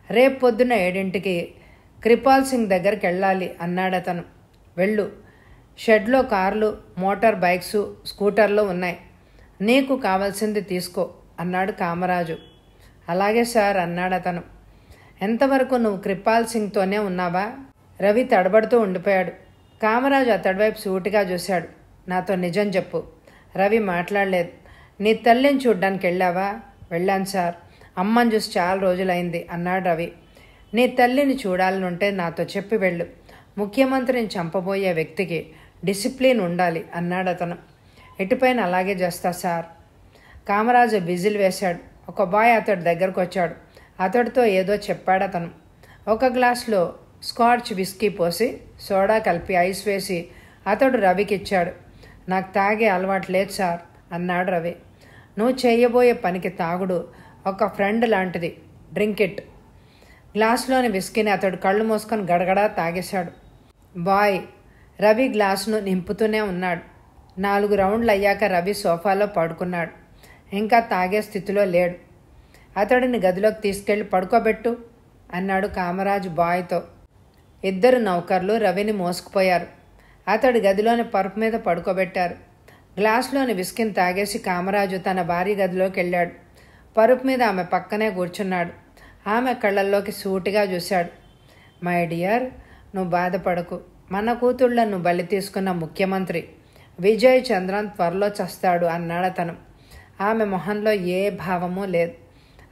రేపు పొద్దున్న 7ంటికి కృపాల్ సింగ్ దగ్గరికి వెళ్ళాలి అన్నాడతను. వెళ్ళు, షెడ్లో కార్లు, మోటార్ బైక్స్, స్కూటర్లు ఉన్నాయి. నీకు కావాల్సింది తీసుకో అన్నాడు కామరాజు. అలాగే సార్ అన్నాడతను. ఎంతవరకు నువ్వు కృపాల్ సింగ్తోనే ఉన్నావా? రవి తడబడుతూ ఉండిపోయాడు. కామరాజు అతడి వైపు సూటిగా చూశాడు. నాతో నిజం చెప్పు. రవి మాట్లాడలేదు. నీ తల్లిని చూడ్డానికి వెళ్ళావా? వెళ్ళాను సార్. అమ్మని చూసి చాలా రోజులైంది అన్నాడు రవి. నీ తల్లిని చూడాలనుంటే నాతో చెప్పి వెళ్ళు. ముఖ్యమంత్రిని చంపబోయే వ్యక్తికి డిసిప్లిన్ ఉండాలి అన్నాడు అతను. ఎటుపైన అలాగే చేస్తా సార్. కామరాజు విజిల్ వేశాడు. ఒక బాయ్ అతడి దగ్గరకు వచ్చాడు. అతడితో ఏదో చెప్పాడు అతను. ఒక గ్లాసులో స్కాచ్ విస్కీ పోసి సోడా కలిపి ఐస్ వేసి అతడు రవికి ఇచ్చాడు. నాకు తాగే అలవాటు లేదు సార్ అన్నాడు రవి. నువ్వు చేయబోయే పనికి తాగుడు ఒక ఫ్రెండ్ లాంటిది. Drink it. గ్లాసులోని విస్కీని అతడు కళ్ళు మూసుకొని గడగడా తాగేశాడు. బాయ్ రవి గ్లాసును నింపుతూనే ఉన్నాడు. 4 రౌండ్లు అయ్యాక రవి సోఫాలో పడుకున్నాడు. ఇంకా తాగే స్థితిలో లేడు. అతడిని గదిలోకి తీసుకెళ్లి పడుకోబెట్టు అన్నాడు కామరాజు బాయ్తో. 2 నౌకర్లు రవిని మోసుకుపోయారు. అతడి గదిలోని పరుపు మీద పడుకోబెట్టారు. గ్లాసులోని విస్కీని తాగేసి కామరాజు తన భార్య గదిలోకి వెళ్ళాడు. పరుపు మీద ఆమె పక్కనే కూర్చున్నాడు. ఆమె కళ్ళల్లోకి సూటిగా చూశాడు. మై డియర్, నువ్వు బాధపడకు. మన కూతుళ్ళను నువ్వు బలి తీసుకున్న ముఖ్యమంత్రి విజయ్ చంద్రన్ త్వరలో చస్తాడు అన్నాడతను. ఆమె మొహంలో ఏ భావమూ లేదు.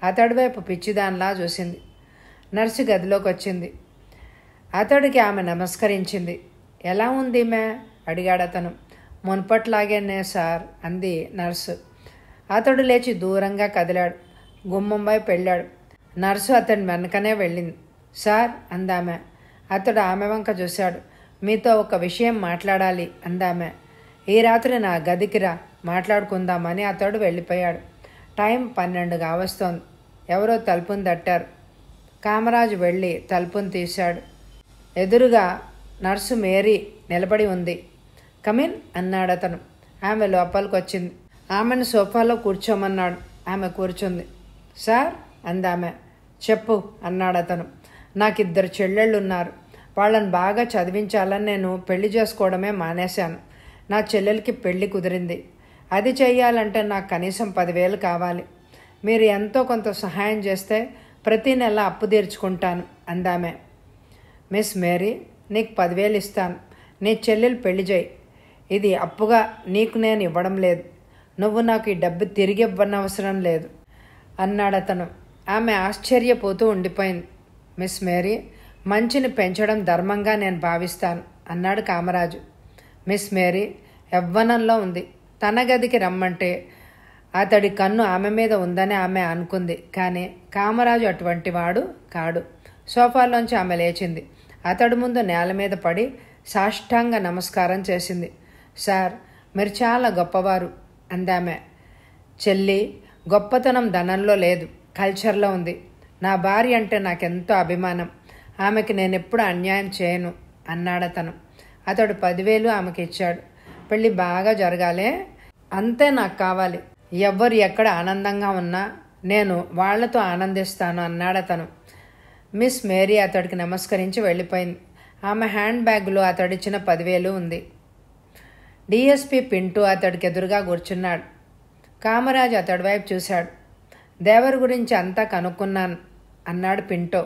అతడి వైపు పిచ్చిదానిలా చూసింది. నర్సు గదిలోకి వచ్చింది. అతడికి ఆమె నమస్కరించింది. ఎలా ఉంది మే అడిగాడతను. మున్పట్లాగేనే సార్ అంది నర్సు. అతడు లేచి దూరంగా కదిలాడు. గుమ్మం వైపు వెళ్ళాడు. నర్సు అతడి వెనకనే వెళ్ళింది. సార్ అందామె. అతడు ఆమె వంక చూశాడు. మీతో ఒక విషయం మాట్లాడాలి అందామె. ఈ రాత్రి నా గదికి రా, మాట్లాడుకుందామని అతడు వెళ్ళిపోయాడు. టైం 12 కావస్తోంది. ఎవరో తలుపును తట్టారు. కామరాజు వెళ్ళి తలుపును తీశాడు. ఎదురుగా నర్సు మేరీ నిలబడి ఉంది. కమిన్ అన్నాడతను. ఆమె లోపలికి వచ్చింది. ఆమెను సోఫాలో కూర్చోమన్నాడు. ఆమె కూర్చుంది. సార్ అందామె. చెప్పు అన్నాడతను. నాకు 2 చెల్లెళ్ళున్నారు. వాళ్ళని బాగా చదివించాలని నేను పెళ్లి చేసుకోవడమే మానేశాను. నా చెల్లెలకి పెళ్లి కుదిరింది. అది చెయ్యాలంటే నాకు కనీసం 10,000 కావాలి. మీరు ఎంతో కొంత సహాయం చేస్తే ప్రతి నెల అప్పు తీర్చుకుంటాను అందామె. మిస్ మేరీ, నీకు 10,000 ఇస్తాను. నీ చెల్లెలు పెళ్లి చేయి. ఇది అప్పుగా నీకు నేను ఇవ్వడం లేదు. నువ్వు నాకు ఈ డబ్బు తిరిగి ఇవ్వనవసరం లేదు అన్నాడతను. ఆమె ఆశ్చర్యపోతూ ఉండిపోయింది. మిస్ మేరీ, మంచిని పెంచడం ధర్మంగా నేను భావిస్తాను అన్నాడు కామరాజు. మిస్ మేరీ యవ్వనంలో ఉంది. తన గదికి రమ్మంటే అతడి కన్ను ఆమె మీద ఉందని ఆమె అనుకుంది. కానీ కామరాజు అటువంటి వాడు కాడు. సోఫాలోంచి ఆమె లేచింది. అతడి ముందు నేల మీద పడి సాష్టాంగ నమస్కారం చేసింది. సార్, మీరు చాలా గొప్పవారు అందామె. చెల్లి, గొప్పతనం ధనంలో లేదు, కల్చర్లో ఉంది. నా భార్య అంటే నాకెంతో అభిమానం. ఆమెకి నేనెప్పుడు అన్యాయం చేయను అన్నాడతను. అతడు 10,000 ఆమెకి ఇచ్చాడు. పెళ్ళి బాగా జరగాలే, అంతే నాకు కావాలి. ఎవ్వరు ఎక్కడ ఆనందంగా ఉన్నా నేను వాళ్లతో ఆనందిస్తాను అన్నాడతను. మిస్ మేరీ అతడికి నమస్కరించి వెళ్ళిపోయింది. ఆమె హ్యాండ్ బ్యాగ్లో అతడిచ్చిన 10,000 ఉంది. డిఎస్పి పింటూ అతడికి ఎదురుగా కూర్చున్నాడు. కామరాజు అతడి వైపు చూశాడు. దేవర్ గురించి అంతా కనుక్కున్నాను అన్నాడు పింటో.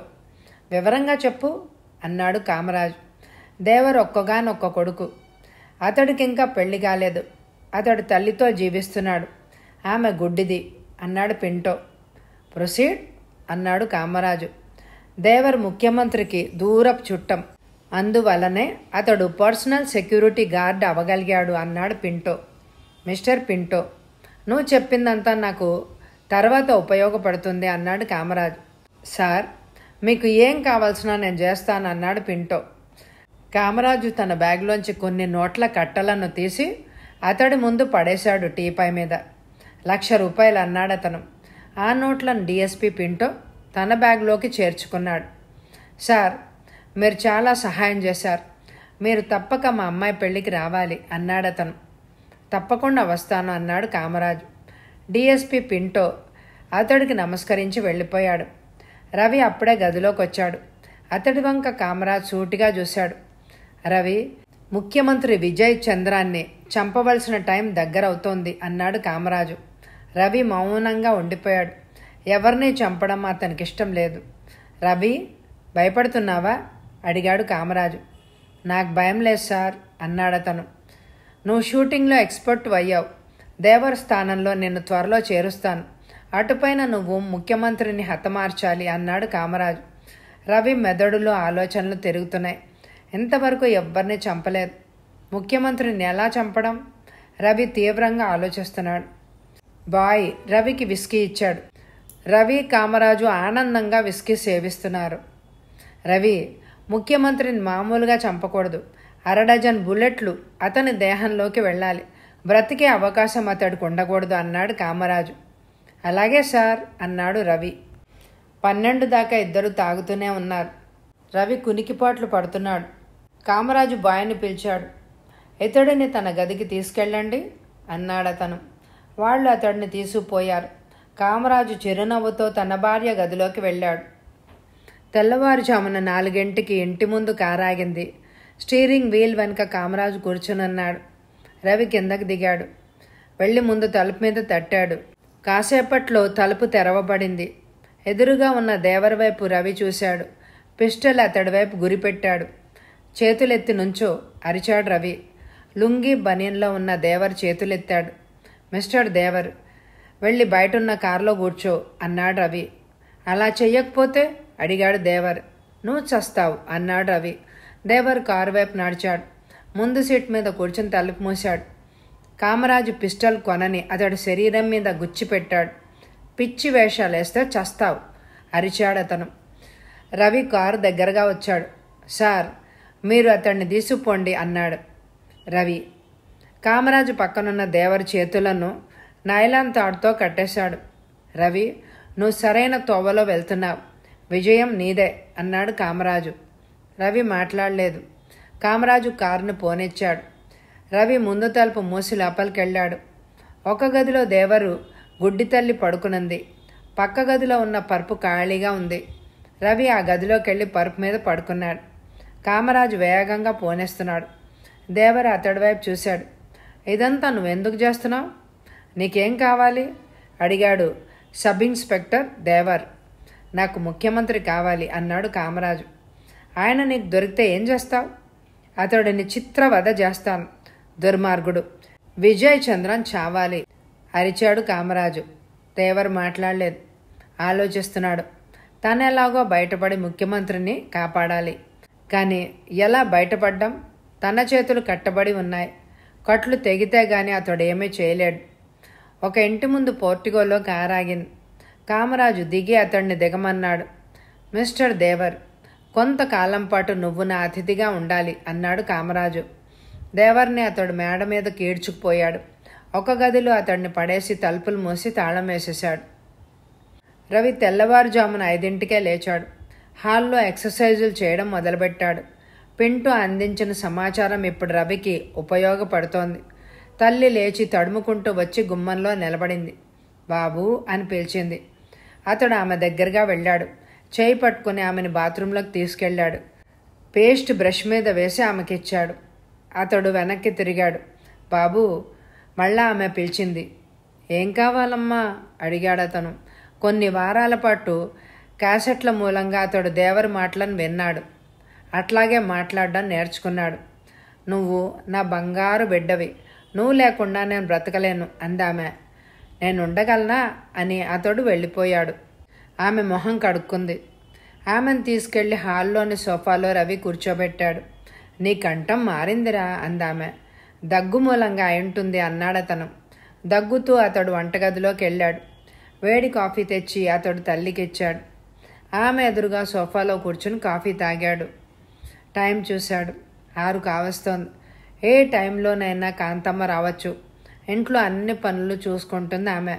వివరంగా చెప్పు అన్నాడు కామరాజు. దేవర్ ఒక్కగానొక్క కొడుకు. అతడికి ఇంకా పెళ్లి కాలేదు. అతడు తల్లితో జీవిస్తున్నాడు. ఆమె గుడ్డిది అన్నాడు పింటో. ప్రొసీడ్ అన్నాడు కామరాజు. దేవర్ ముఖ్యమంత్రికి దూరపు చుట్టం. అందువలనే అతడు పర్సనల్ సెక్యూరిటీ గార్డ్ అవ్వగలిగాడు అన్నాడు పింటో. మిస్టర్ పింటో, నువ్వు చెప్పిందంతా నాకు తర్వాత ఉపయోగపడుతుంది అన్నాడు కామరాజు. సార్, మీకు ఏం కావాల్సినా నేను చేస్తాను అన్నాడు పింటో. కామరాజు తన బ్యాగ్లోంచి కొన్ని నోట్ల కట్టలను తీసి అతడి ముందు పడేశాడు టీపై మీద. 1,00,000 రూపాయలు అన్నాడతను. ఆ నోట్లను డిఎస్పి పింటో తన బ్యాగ్లోకి చేర్చుకున్నాడు. సార్, మీరు చాలా సహాయం చేశారు. మీరు తప్పక మా అమ్మాయి పెళ్లికి రావాలి అన్నాడతను. తప్పకుండా వస్తాను అన్నాడు కామరాజు. డిఎస్పి పింటో అతడికి నమస్కరించి వెళ్ళిపోయాడు. రవి అప్పుడే గదిలోకి వచ్చాడు. అతడి వంక కామరాజ్ సూటిగా చూశాడు. రవి, ముఖ్యమంత్రి విజయ్ చంద్రాన్ని చంపవలసిన టైం దగ్గరవుతోంది అన్నాడు కామరాజు. రవి మౌనంగా ఉండిపోయాడు. ఎవరిని చంపడం అతనికిష్టం లేదు. రవి, భయపడుతున్నావా అడిగాడు కామరాజు. నాకు భయం లేదు సార్ అన్నాడతను. నువ్వు షూటింగ్లో ఎక్స్పర్ట్ అయ్యావు. దేవర్ స్థానంలో నిన్ను త్వరలో చేరుస్తాను. అటుపైన నువ్వు ముఖ్యమంత్రిని హతమార్చాలి అన్నాడు కామరాజు. రవి మెదడులో ఆలోచనలు తిరుగుతున్నాయి. ఇంతవరకు ఎవ్వరిని చంపలేదు. ముఖ్యమంత్రిని ఎలా చంపడం? రవి తీవ్రంగా ఆలోచిస్తున్నాడు. బాయ్ రవికి విస్కీ ఇచ్చాడు. రవి, కామరాజు ఆనందంగా విస్కీ సేవిస్తున్నారు. రవి, ముఖ్యమంత్రిని మామూలుగా చంపకూడదు. 1/2 డజన్ బుల్లెట్లు అతని దేహంలోకి వెళ్ళాలి. బ్రతికే అవకాశం అతడికి ఉండకూడదు అన్నాడు కామరాజు. అలాగే సార్ అన్నాడు రవి. 12 దాకా ఇద్దరు తాగుతూనే ఉన్నారు. రవి కునికిపాట్లు పడుతున్నాడు. కామరాజు బాయ్ని పిలిచాడు. ఇతడిని తన గదికి తీసుకెళ్ళండి అన్నాడతను. వాళ్ళు అతడిని తీసుకుపోయారు. కామరాజు చిరునవ్వుతో తన భార్య గదిలోకి వెళ్ళాడు. తెల్లవారుజామున 4 ఇంటి ముందు కారాగింది. స్టీరింగ్ వీల్ వెనుక కామరాజు కూర్చునున్నాడు. రవి కిందకి దిగాడు. వెళ్ళి ముందు తలుపు మీద తట్టాడు. కాసేపట్లో తలుపు తెరవబడింది. ఎదురుగా ఉన్న దేవర్ వైపు రవి చూశాడు. పిస్టల్ అతడి వైపు గురిపెట్టాడు. చేతులెత్తి నుంచో అరిచాడు రవి. లుంగి బనియన్లో ఉన్న దేవర్ చేతులెత్తాడు. మిస్టర్ దేవర్, వెళ్ళి బయటున్న కారులో కూర్చో అన్నాడు రవి. అలా చెయ్యకపోతే అడిగాడు దేవర్. నువ్వు చస్తావు అన్నాడు రవి. దేవర్ కారు వైపు నడిచాడు. ముందు సీట్ మీద కూర్చుని తలుపు మూశాడు. కామరాజు పిస్టల్ కొనని అతడి శరీరం మీద గుచ్చిపెట్టాడు. పిచ్చి వేషాలు వేస్తే చస్తావు అరిచాడు అతను. రవి కారు దగ్గరగా వచ్చాడు. సార్, మీరు అతన్ని తీసుకుపోండి అన్నాడు రవి. కామరాజు పక్కనున్న దేవర్ చేతులను నైలాన్ తాడుతో కట్టేశాడు. రవి, నువ్వు సరైన తోవలో వెళ్తున్నావు. విజయం నీదే అన్నాడు కామరాజు. రవి మాట్లాడలేదు. కామరాజు కారును పోనిచ్చాడు. రవి ముందు తలుపు మూసి లోపలికెళ్ళాడు. ఒక గదిలో దేవరు గుడ్డి తల్లి పడుకునుంది. పక్క గదిలో ఉన్న పరుపు ఖాళీగా ఉంది. రవి ఆ గదిలోకి వెళ్ళి పరుపు మీద పడుకున్నాడు. కామరాజు వేగంగా పోనేస్తున్నాడు. దేవరు అతడి వైపు చూశాడు. ఇదంతా నువ్వెందుకు చేస్తున్నావు? నీకేం కావాలి అడిగాడు సబ్ ఇన్స్పెక్టర్ దేవర్. నాకు ముఖ్యమంత్రి కావాలి అన్నాడు కామరాజు. ఆయన నీకు దొరికితే ఏం చేస్తావు? అతడిని చిత్రవధ చేస్తాను. దుర్మార్గుడు విజయ్ చంద్రన్ చావాలి అరిచాడు కామరాజు. దేవర్ మాట్లాడలేదు. ఆలోచిస్తున్నాడు. తనెలాగో బయటపడి ముఖ్యమంత్రిని కాపాడాలి. కానీ ఎలా బయటపడ్డం? తన చేతులు కట్టబడి ఉన్నాయి. కట్లు తెగితే గాని అతడేమీ చేయలేడు. ఒక ఇంటి ముందు పోర్టికోలో కారాగింది. కామరాజు దిగి అతడిని దిగమన్నాడు. మిస్టర్ దేవర్, కొంతకాలం పాటు నువ్వు నా అతిథిగా ఉండాలి అన్నాడు కామరాజు. దేవర్ని అతడు మేడ మీద కీడ్చుకుపోయాడు. ఒక గదిలో అతడిని పడేసి తలుపులు మూసి తాళం వేసేశాడు. రవి తెల్లవారుజామున 5 లేచాడు. హాల్లో ఎక్సర్సైజులు చేయడం మొదలుపెట్టాడు. పింటూ అందించిన సమాచారం ఇప్పుడు రవికి ఉపయోగపడుతోంది. తల్లి లేచి తడుముకుంటూ వచ్చి గుమ్మంలో నిలబడింది. బాబూ అని పిలిచింది. అతడు ఆమె దగ్గరగా వెళ్ళాడు. చేయి పట్టుకుని ఆమెను బాత్రూంలోకి తీసుకెళ్లాడు. పేస్ట్ బ్రష్ మీద వేసి ఆమెకిచ్చాడు. అతడు వెనక్కి తిరిగాడు. బాబూ, మళ్ళా ఆమె పిలిచింది. ఏం కావాలమ్మా అడిగాడు అతను. కొన్ని వారాల పాటు క్యాసెట్ల మూలంగా అతడు దేవరి మాటలను విన్నాడు. అట్లాగే మాట్లాడడం నేర్చుకున్నాడు. నువ్వు నా బంగారు బిడ్డవి. నువ్వు లేకుండా నేను బ్రతకలేను అందామె. నేనుండగలనా అని అతడు వెళ్ళిపోయాడు. ఆమె మొహం కడుక్కుంది. ఆమెను తీసుకెళ్లి హాల్లోని సోఫాలో రవి కూర్చోబెట్టాడు. నీ కంఠం మారిందిరా అందామె. దగ్గు మూలంగా అయింటుంది అన్నాడతను. దగ్గుతూ అతడు వంటగదిలోకి వెళ్ళాడు. వేడి కాఫీ తెచ్చి అతడు తల్లికిచ్చాడు. ఆమె ఎదురుగా సోఫాలో కూర్చుని కాఫీ తాగాడు. టైం చూశాడు. 6 కావస్తోంది. ఏ టైంలోనైనా కాంతమ్మ రావచ్చు. ఇంట్లో అన్ని పనులు చూసుకుంటుంది ఆమె.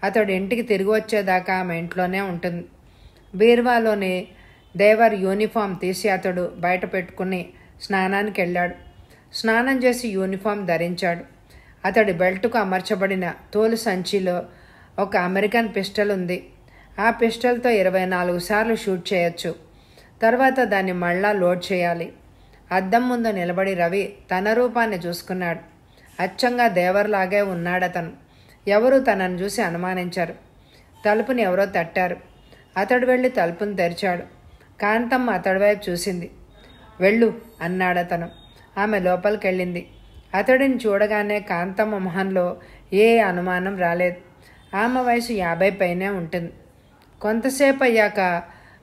అతడు ఇంటికి తిరిగి వచ్చేదాకా ఆమె ఇంట్లోనే ఉంటుంది. బీర్వాలోని దేవర్ యూనిఫామ్ తీసి అతడు బయట పెట్టుకుని స్నానానికి వెళ్ళాడు. స్నానం చేసి యూనిఫామ్ ధరించాడు. అతడి బెల్టుకు అమర్చబడిన తోలు సంచిలో ఒక అమెరికన్ పిస్టల్ ఉంది. ఆ పిస్టల్తో 24 సార్లు షూట్ చేయొచ్చు. తర్వాత దాన్ని మళ్ళా లోడ్ చేయాలి. అద్దం ముందు నిలబడి రవి తన రూపాన్ని చూసుకున్నాడు. అచ్చంగా దేవర్లాగే ఉన్నాడతను. ఎవరూ తనను చూసి అనుమానించారు. తలుపుని ఎవరో తట్టారు. అతడు వెళ్ళి తలుపును తెరిచాడు. కాంతమ్మ అతడి వైపు చూసింది. వెళ్ళు అన్నాడతను. ఆమె లోపలికెళ్ళింది. అతడిని చూడగానే కాంతమ్మ మొహంలో ఏ అనుమానం రాలేదు. ఆమె వయసు 50 పైనే ఉంటుంది. కొంతసేపు అయ్యాక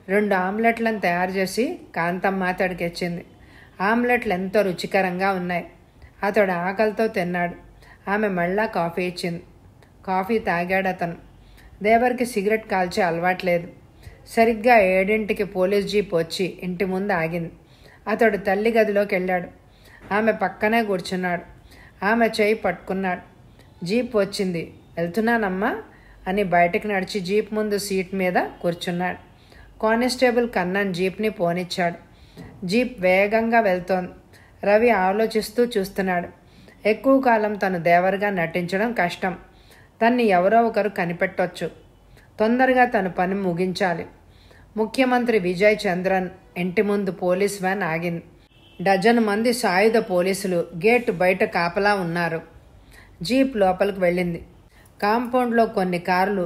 2 ఆమ్లెట్లను తయారు చేసి కాంతమ్మ అతడికి ఇచ్చింది. ఆమ్లెట్లు ఎంతో రుచికరంగా ఉన్నాయి. అతడు ఆకలితో తిన్నాడు. ఆమె మళ్ళా కాఫీ ఇచ్చింది. కాఫీ తాగాడు అతను. దేవర్కి సిగరెట్ కాల్చే అలవాట్లేదు. సరిగ్గా 7ంటికి పోలీస్ జీప్ వచ్చి ఇంటి ముందు ఆగింది. అతడు తల్లి గదిలోకి వెళ్ళాడు. ఆమె పక్కనే కూర్చున్నాడు. ఆమె చేయి పట్టుకున్నాడు. జీప్ వచ్చింది. వెళ్తున్నానమ్మా అని బయటకు నడిచి జీప్ ముందు సీట్ మీద కూర్చున్నాడు. కానిస్టేబుల్ కన్నన్ జీప్ని పోనిచ్చాడు. జీప్ వేగంగా వెళ్తోంది. రవి ఆలోచిస్తూ చూస్తున్నాడు. ఎక్కువ కాలం తను దేవర్గా నటించడం కష్టం. తన్ని ఎవరో ఒకరు కనిపెట్టొచ్చు. తొందరగా తను పని ముగించాలి. ముఖ్యమంత్రి విజయ్ చంద్రన్ ఇంటి ముందు పోలీస్ వ్యాన్ ఆగింది. డజను మంది సాయుధ పోలీసులు గేటు బయట కాపలా ఉన్నారు. జీప్ లోపలికి వెళ్ళింది. కాంపౌండ్లో కొన్ని కార్లు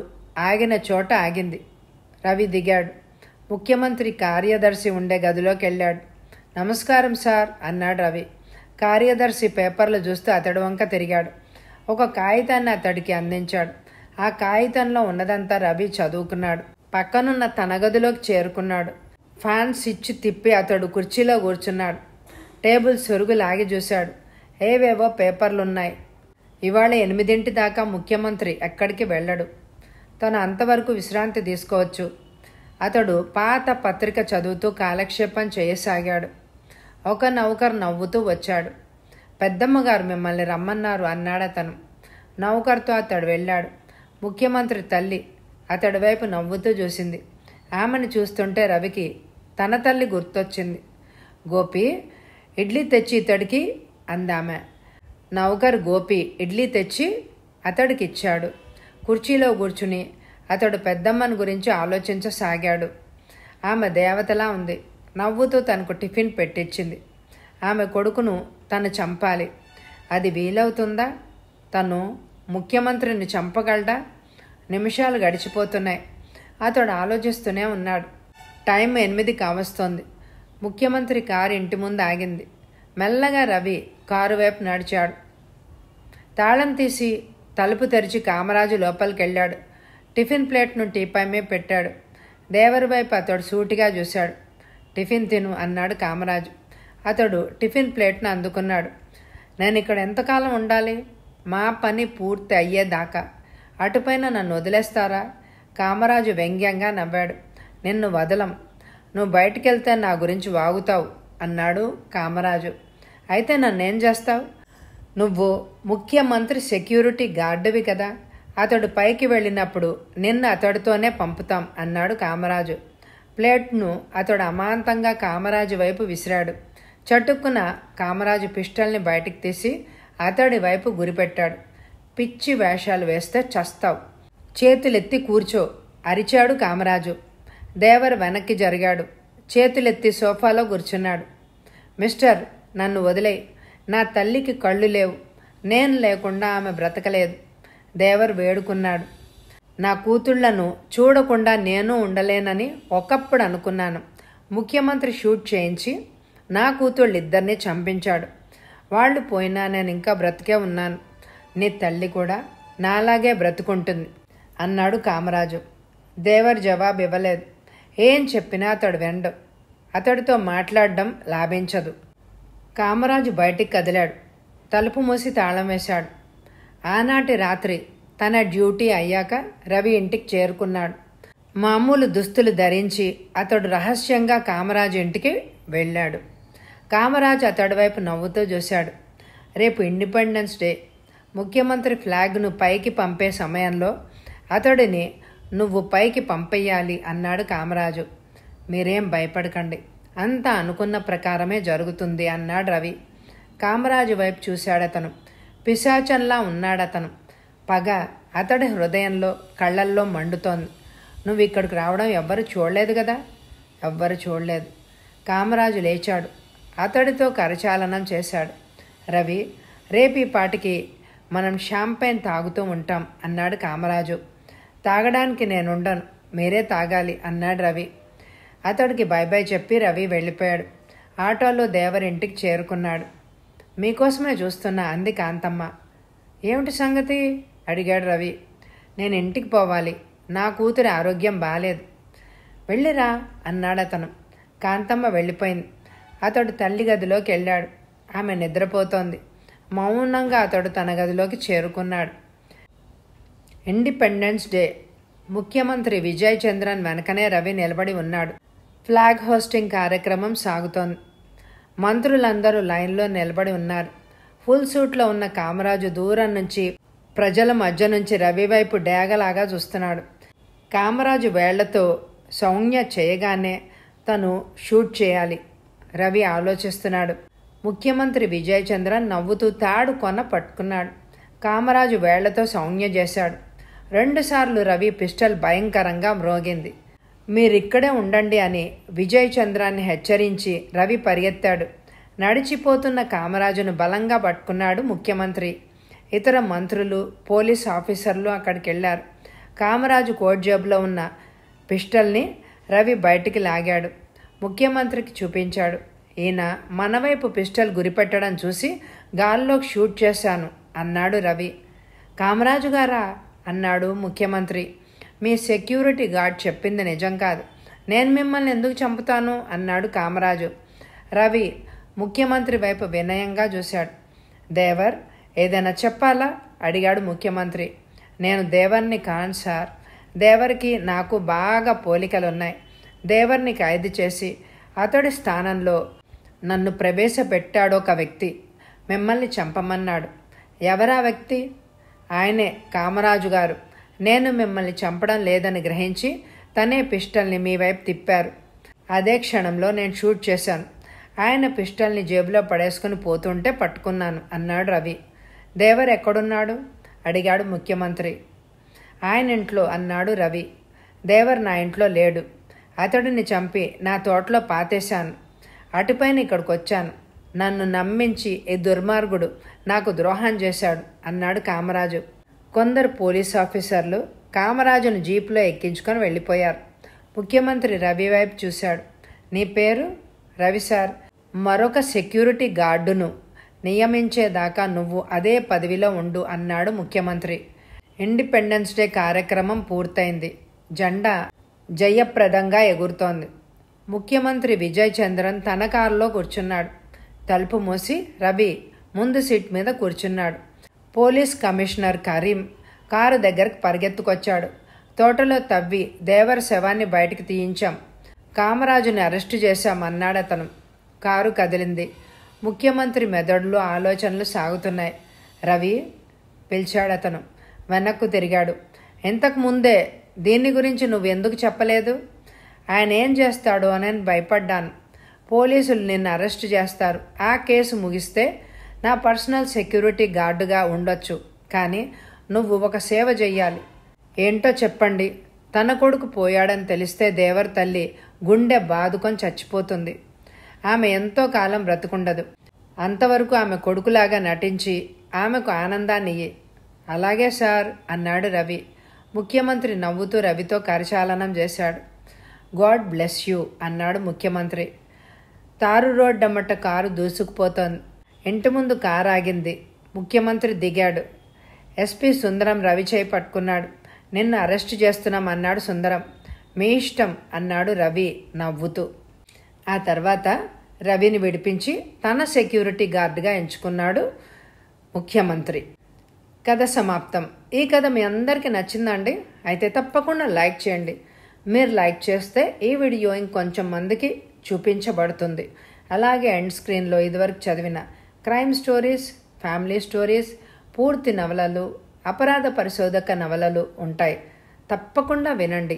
ఆగిన చోట ఆగింది. రవి దిగాడు. ముఖ్యమంత్రి కార్యదర్శి ఉండే గదిలోకి వెళ్ళాడు. నమస్కారం సార్ అన్నాడు రవి. కార్యదర్శి పేపర్లు చూస్తూ అతడి వంక తిరిగాడు. ఒక కాగితాన్ని అతడికి అందించాడు. ఆ కాగితంలో ఉన్నదంతా రవి చదువుకున్నాడు. పక్కనున్న తన గదిలోకి చేరుకున్నాడు. ఫ్యాన్ స్విచ్ తిప్పి అతడు కుర్చీలో కూర్చున్నాడు. టేబుల్ సొరుగు లాగి చూశాడు. ఏవేవో పేపర్లున్నాయి. ఇవాళ 8 దాకా ముఖ్యమంత్రి ఎక్కడికి వెళ్ళడు. తను అంతవరకు విశ్రాంతి తీసుకోవచ్చు. అతడు పాత పత్రిక చదువుతూ కాలక్షేపం చేయసాగాడు. ఒక నౌకర్ నవ్వుతూ వచ్చాడు. పెద్దమ్మగారు మిమ్మల్ని రమ్మన్నారు అన్నాడతను. నౌకర్తో అతడు వెళ్ళాడు. ముఖ్యమంత్రి తల్లి అతడి వైపు నవ్వుతూ చూసింది. ఆమెను చూస్తుంటే రవికి తన తల్లి గుర్తొచ్చింది. గోపి ఇడ్లీ తెచ్చి ఇతడికి అందామె. నౌకర్ గోపి ఇడ్లీ తెచ్చి అతడికి ఇచ్చాడు. కుర్చీలో కూర్చుని అతడు పెద్దమ్మని గురించి ఆలోచించసాగాడు. ఆమె దేవతలా ఉంది. నవ్వుతూ తనకు టిఫిన్ పెట్టించింది. ఆమె కొడుకును తను చంపాలి. అది వీలవుతుందా? తను ముఖ్యమంత్రిని చంపగలడా? నిమిషాలు గడిచిపోతున్నాయి. అతడు ఆలోచిస్తూనే ఉన్నాడు. టైం 8 కావస్తోంది. ముఖ్యమంత్రి కారు ఇంటి ముందు ఆగింది. మెల్లగా రవి కారు వైపు నడిచాడు. తాళం తీసి తలుపు తెరిచి కామరాజు లోపలికి వెళ్ళాడు. టిఫిన్ ప్లేట్ను టీపై మీద పెట్టాడు. దేవరి వైపు అతడు సూటిగా చూశాడు. టిఫిన్ తిను అన్నాడు కామరాజు. అతడు టిఫిన్ ప్లేట్ను అందుకున్నాడు. నేను ఇక్కడ ఎంతకాలం ఉండాలి? మా పని పూర్తి అయ్యేదాకా. అటుపైన నన్ను వదిలేస్తారా? కామరాజు వ్యంగ్యంగా నవ్వాడు. నిన్ను వదలం. నువ్వు బయటికెళ్తే నా గురించి వాగుతావు అన్నాడు కామరాజు. అయితే నన్నేం చేస్తావు? నువ్వు ముఖ్యమంత్రి సెక్యూరిటీ గార్డువి కదా. అతడు పైకి వెళ్ళినప్పుడు నిన్ను అతడితోనే పంపుతాం అన్నాడు కామరాజు. ప్లేట్ను అతడు అమాంతంగా కామరాజు వైపు విసిరాడు. చటుక్కున కామరాజు పిస్టల్ని బయటికి తీసి అతడి వైపు గురిపెట్టాడు. పిచ్చి వేషాలు వేస్తే చస్తావు. చేతులెత్తి కూర్చో అరిచాడు కామరాజు. దేవర్ వెనక్కి జరిగాడు. చేతులెత్తి సోఫాలో కూర్చున్నాడు. మిస్టర్, నన్ను వదిలేయ్. నా తల్లికి కళ్ళు లేవు. నేను లేకుండా ఆమె బ్రతకలేదు. దేవర్ వేడుకున్నాడు. నా కూతుళ్లను చూడకుండా నేను ఉండలేనని ఒకప్పుడు అనుకున్నాను. ముఖ్యమంత్రి షూట్ చేయించి నా కూతుళ్ళిద్దరినీ చంపించాడు. వాళ్ళు పోయినా నేను ఇంకా బ్రతికే ఉన్నాను. నీ తల్లి కూడా నాలాగే బ్రతుకుంటుంది అన్నాడు కామరాజు. దేవర్ జవాబు ఇవ్వలేదు. ఏం చెప్పినా అతడు వెండు. అతడితో మాట్లాడడం లాభించదు. కామరాజు బయటికి కదిలాడు. తలుపు మూసి తాళం వేశాడు. ఆనాటి రాత్రి తన డ్యూటీ అయ్యాక రవి ఇంటికి చేరుకున్నాడు. మామూలు దుస్తులు ధరించి అతడు రహస్యంగా కామరాజు ఇంటికి వెళ్ళాడు. కామరాజు అతడి వైపు నవ్వుతూ చూశాడు. రేపు ఇండిపెండెన్స్ డే. ముఖ్యమంత్రి ఫ్లాగ్ను పైకి పంపే సమయంలో అతడిని నువ్వు పైకి పంపేయాలి అన్నాడు కామరాజు. మీరేం భయపడకండి, అంతా అనుకున్న ప్రకారమే జరుగుతుంది అన్నాడు రవి. కామరాజు వైపు చూశాడతను. పిశాచంలా ఉన్నాడతను. పగ అతడి హృదయంలో కళ్ళల్లో మండుతోంది. నువ్వు ఇక్కడికి రావడం ఎవ్వరు చూడలేదు కదా? ఎవ్వరు చూడలేదు. కామరాజు లేచాడు. అతడితో కరచాలనం చేశాడు. రవి, రేపు ఈ పాటికి మనం షాంపైన్ తాగుతూ ఉంటాం అన్నాడు కామరాజు. తాగడానికి నేనుండను, మీరే తాగాలి అన్నాడు రవి. అతడికి బై బై చెప్పి రవి వెళ్ళిపోయాడు. ఆటోలో దేవర్ ఇంటికి చేరుకున్నాడు. మీకోసమే చూస్తున్నా అంది కాంతమ్మ. ఏమిటి సంగతి అడిగాడు రవి. నేను ఇంటికి పోవాలి, నా కూతురి ఆరోగ్యం బాలేదు. వెళ్ళిరా అన్నాడు అతను. కాంతమ్మ వెళ్ళిపోయింది. అతడు తల్లి గదిలోకి వెళ్ళాడు. ఆమె నిద్రపోతోంది. మౌనంగా అతడు తన గదిలోకి చేరుకున్నాడు. Independence day. ముఖ్యమంత్రి విజయ్ చంద్రన్ వెనకనే రవి నిలబడి ఉన్నాడు. ఫ్లాగ్ హోస్టింగ్ కార్యక్రమం సాగుతోంది. మంత్రులందరూ లైన్లో నిలబడి ఉన్నారు. ఫుల్ సూట్లో ఉన్న కామరాజు దూరం నుంచి ప్రజల మధ్య నుంచి రవి వైపు డేగలాగా చూస్తున్నాడు. కామరాజు వేళ్లతో సౌజ్ఞ చేయగానే తను షూట్ చేయాలి. రవి ఆలోచిస్తున్నాడు. ముఖ్యమంత్రి విజయ్ చంద్రన్ నవ్వుతూ తాడు కొన పట్టుకున్నాడు. కామరాజు వేళ్లతో సౌజ్ఞ చేశాడు. 2 సార్లు రవి పిస్టల్ భయంకరంగా మ్రోగింది. మీరిక్కడే ఉండండి అని విజయ్ చంద్రాన్ని హెచ్చరించి రవి పరిగెత్తాడు. నడిచిపోతున్న కామరాజును బలంగా పట్టుకున్నాడు ముఖ్యమంత్రి. ఇతర మంత్రులు, పోలీస్ ఆఫీసర్లు అక్కడికి వెళ్లారు. కామరాజు కోట్ జేబులో ఉన్న పిస్టల్ని రవి బయటికి లాగాడు. ముఖ్యమంత్రికి చూపించాడు. ఈయన మనవైపు పిస్టల్ గురిపెట్టడం చూసి గాల్లోకి షూట్ చేశాను అన్నాడు రవి. కామరాజు గారా అన్నాడు ముఖ్యమంత్రి. మీ సెక్యూరిటీ గార్డ్ చెప్పింది నిజం కాదు, నేను మిమ్మల్ని ఎందుకు చంపుతాను అన్నాడు కామరాజు. రవి ముఖ్యమంత్రి వైపు వినయంగా చూశాడు. దేవర్, ఏదైనా చెప్పాలా అడిగాడు ముఖ్యమంత్రి. నేను దేవర్ని కాను సార్. దేవర్కి నాకు బాగా పోలికలున్నాయి. దేవర్ని ఖైదు చేసి అతడి స్థానంలో నన్ను ప్రవేశపెట్టాడొక వ్యక్తి. మిమ్మల్ని చంపమన్నాడు. ఎవరా వ్యక్తి? ఆయనే కామరాజు గారు. నేను మిమ్మల్ని చంపడం లేదని గ్రహించి తనే పిస్టల్ని మీ వైపు తిప్పారు. అదే క్షణంలో నేను షూట్ చేశాను. ఆయన పిస్టల్ని జేబులో పడేసుకుని పోతుంటే పట్టుకున్నాను అన్నాడు రవి. దేవర్ ఎక్కడున్నాడు అడిగాడు ముఖ్యమంత్రి. ఆయన ఇంట్లో అన్నాడు రవి. దేవర్ నా ఇంట్లో లేడు. అతడిని చంపి నా తోటలో పాతేశాను. అటుపైన ఇక్కడికి వచ్చాను. నన్ను నమ్మించి ఈ దుర్మార్గుడు నాకు ద్రోహం చేశాడు అన్నాడు కామరాజు. కొందరు పోలీస్ ఆఫీసర్లు కామరాజును జీపులో ఎక్కించుకొని వెళ్ళిపోయారు. ముఖ్యమంత్రి రవి వైపు చూశాడు. నీ పేరు? రవి సార్. మరొక సెక్యూరిటీ గార్డును నియమించేదాకా నువ్వు అదే పదవిలో ఉండు అన్నాడు ముఖ్యమంత్రి. ఇండిపెండెన్స్ డే కార్యక్రమం పూర్తయింది. జెండా జయప్రదంగా ఎగురుతోంది. ముఖ్యమంత్రి విజయ్ చంద్రన్ తన కారులో కూర్చున్నాడు. తలుపు మూసి రవి ముందు సీట్ మీద కూర్చున్నాడు. పోలీస్ కమిషనర్ కరీం కారు దగ్గరకు పరిగెత్తుకొచ్చాడు. తోటలో తవ్వి దేవర్ శవాన్ని బయటికి తీయించాం. కామరాజుని అరెస్టు చేశాం అన్నాడు అతను. కారు కదిలింది. ముఖ్యమంత్రి మెదడులో ఆలోచనలు సాగుతున్నాయి. రవి పిలిచాడు అతను. వెనక్కు తిరిగాడు. ఇంతకు ముందే దీని గురించి నువ్వు ఎందుకు చెప్పలేదు? ఆయన ఏం చేస్తాడో అని భయపడ్డాను. పోలీసులు నిన్ను అరెస్టు చేస్తారు. ఆ కేసు ముగిస్తే నా పర్సనల్ సెక్యూరిటీ గార్డుగా ఉండొచ్చు. కానీ నువ్వు ఒక సేవ చెయ్యాలి. ఏంటో చెప్పండి. తన కొడుకు పోయాడని తెలిస్తే దేవర్ తల్లి గుండె బాదుకొని చచ్చిపోతుంది. ఆమె ఎంతో కాలం బ్రతుకుండదు. అంతవరకు ఆమె కొడుకులాగా నటించి ఆమెకు ఆనందాన్ని ఇయ్యి. అలాగే సార్ అన్నాడు రవి. ముఖ్యమంత్రి నవ్వుతూ రవితో కరచాలనం చేశాడు. గాడ్ బ్లెస్ యూ అన్నాడు ముఖ్యమంత్రి. తారు రోడ్డమ్మట కారు దూసుకుపోతోంది. ఇంటి ముందు కారు ఆగింది. ముఖ్యమంత్రి దిగాడు. ఎస్పీ సుందరం రవి చేయి పట్టుకున్నాడు. నిన్ను అరెస్టు చేస్తున్నాం అన్నాడు సుందరం. మీ ఇష్టం అన్నాడు రవి నవ్వుతూ. ఆ తర్వాత రవిని విడిపించి తన సెక్యూరిటీ గార్డుగా ఎంచుకున్నాడు ముఖ్యమంత్రి. కథ సమాప్తం. ఈ కథ మీ అందరికీ నచ్చిందండి? అయితే తప్పకుండా లైక్ చేయండి. మీరు లైక్ చేస్తే ఈ వీడియో ఇంకొంచెం మందికి చూపించబడుతుంది. అలాగే ఎండ్ స్క్రీన్లో ఇదివరకు చదివిన క్రైమ్ స్టోరీస్, ఫ్యామిలీ స్టోరీస్, పూర్తి నవలలు, అపరాధ పరిశోధక నవలలు ఉంటాయి. తప్పకుండా వినండి.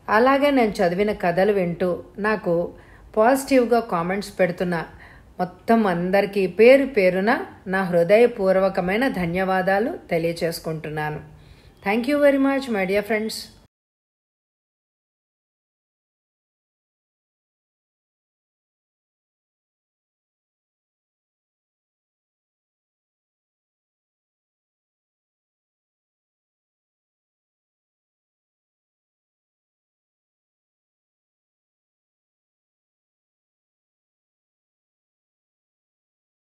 అలాగే నేను చదివిన కథలు వింటూ నాకు పాజిటివ్గా కామెంట్స్ పెడుతున్న మొత్తం అందరికీ పేరు పేరున నా హృదయపూర్వకమైన ధన్యవాదాలు తెలియచేసుకుంటున్నాను. Thank you very much my dear friends.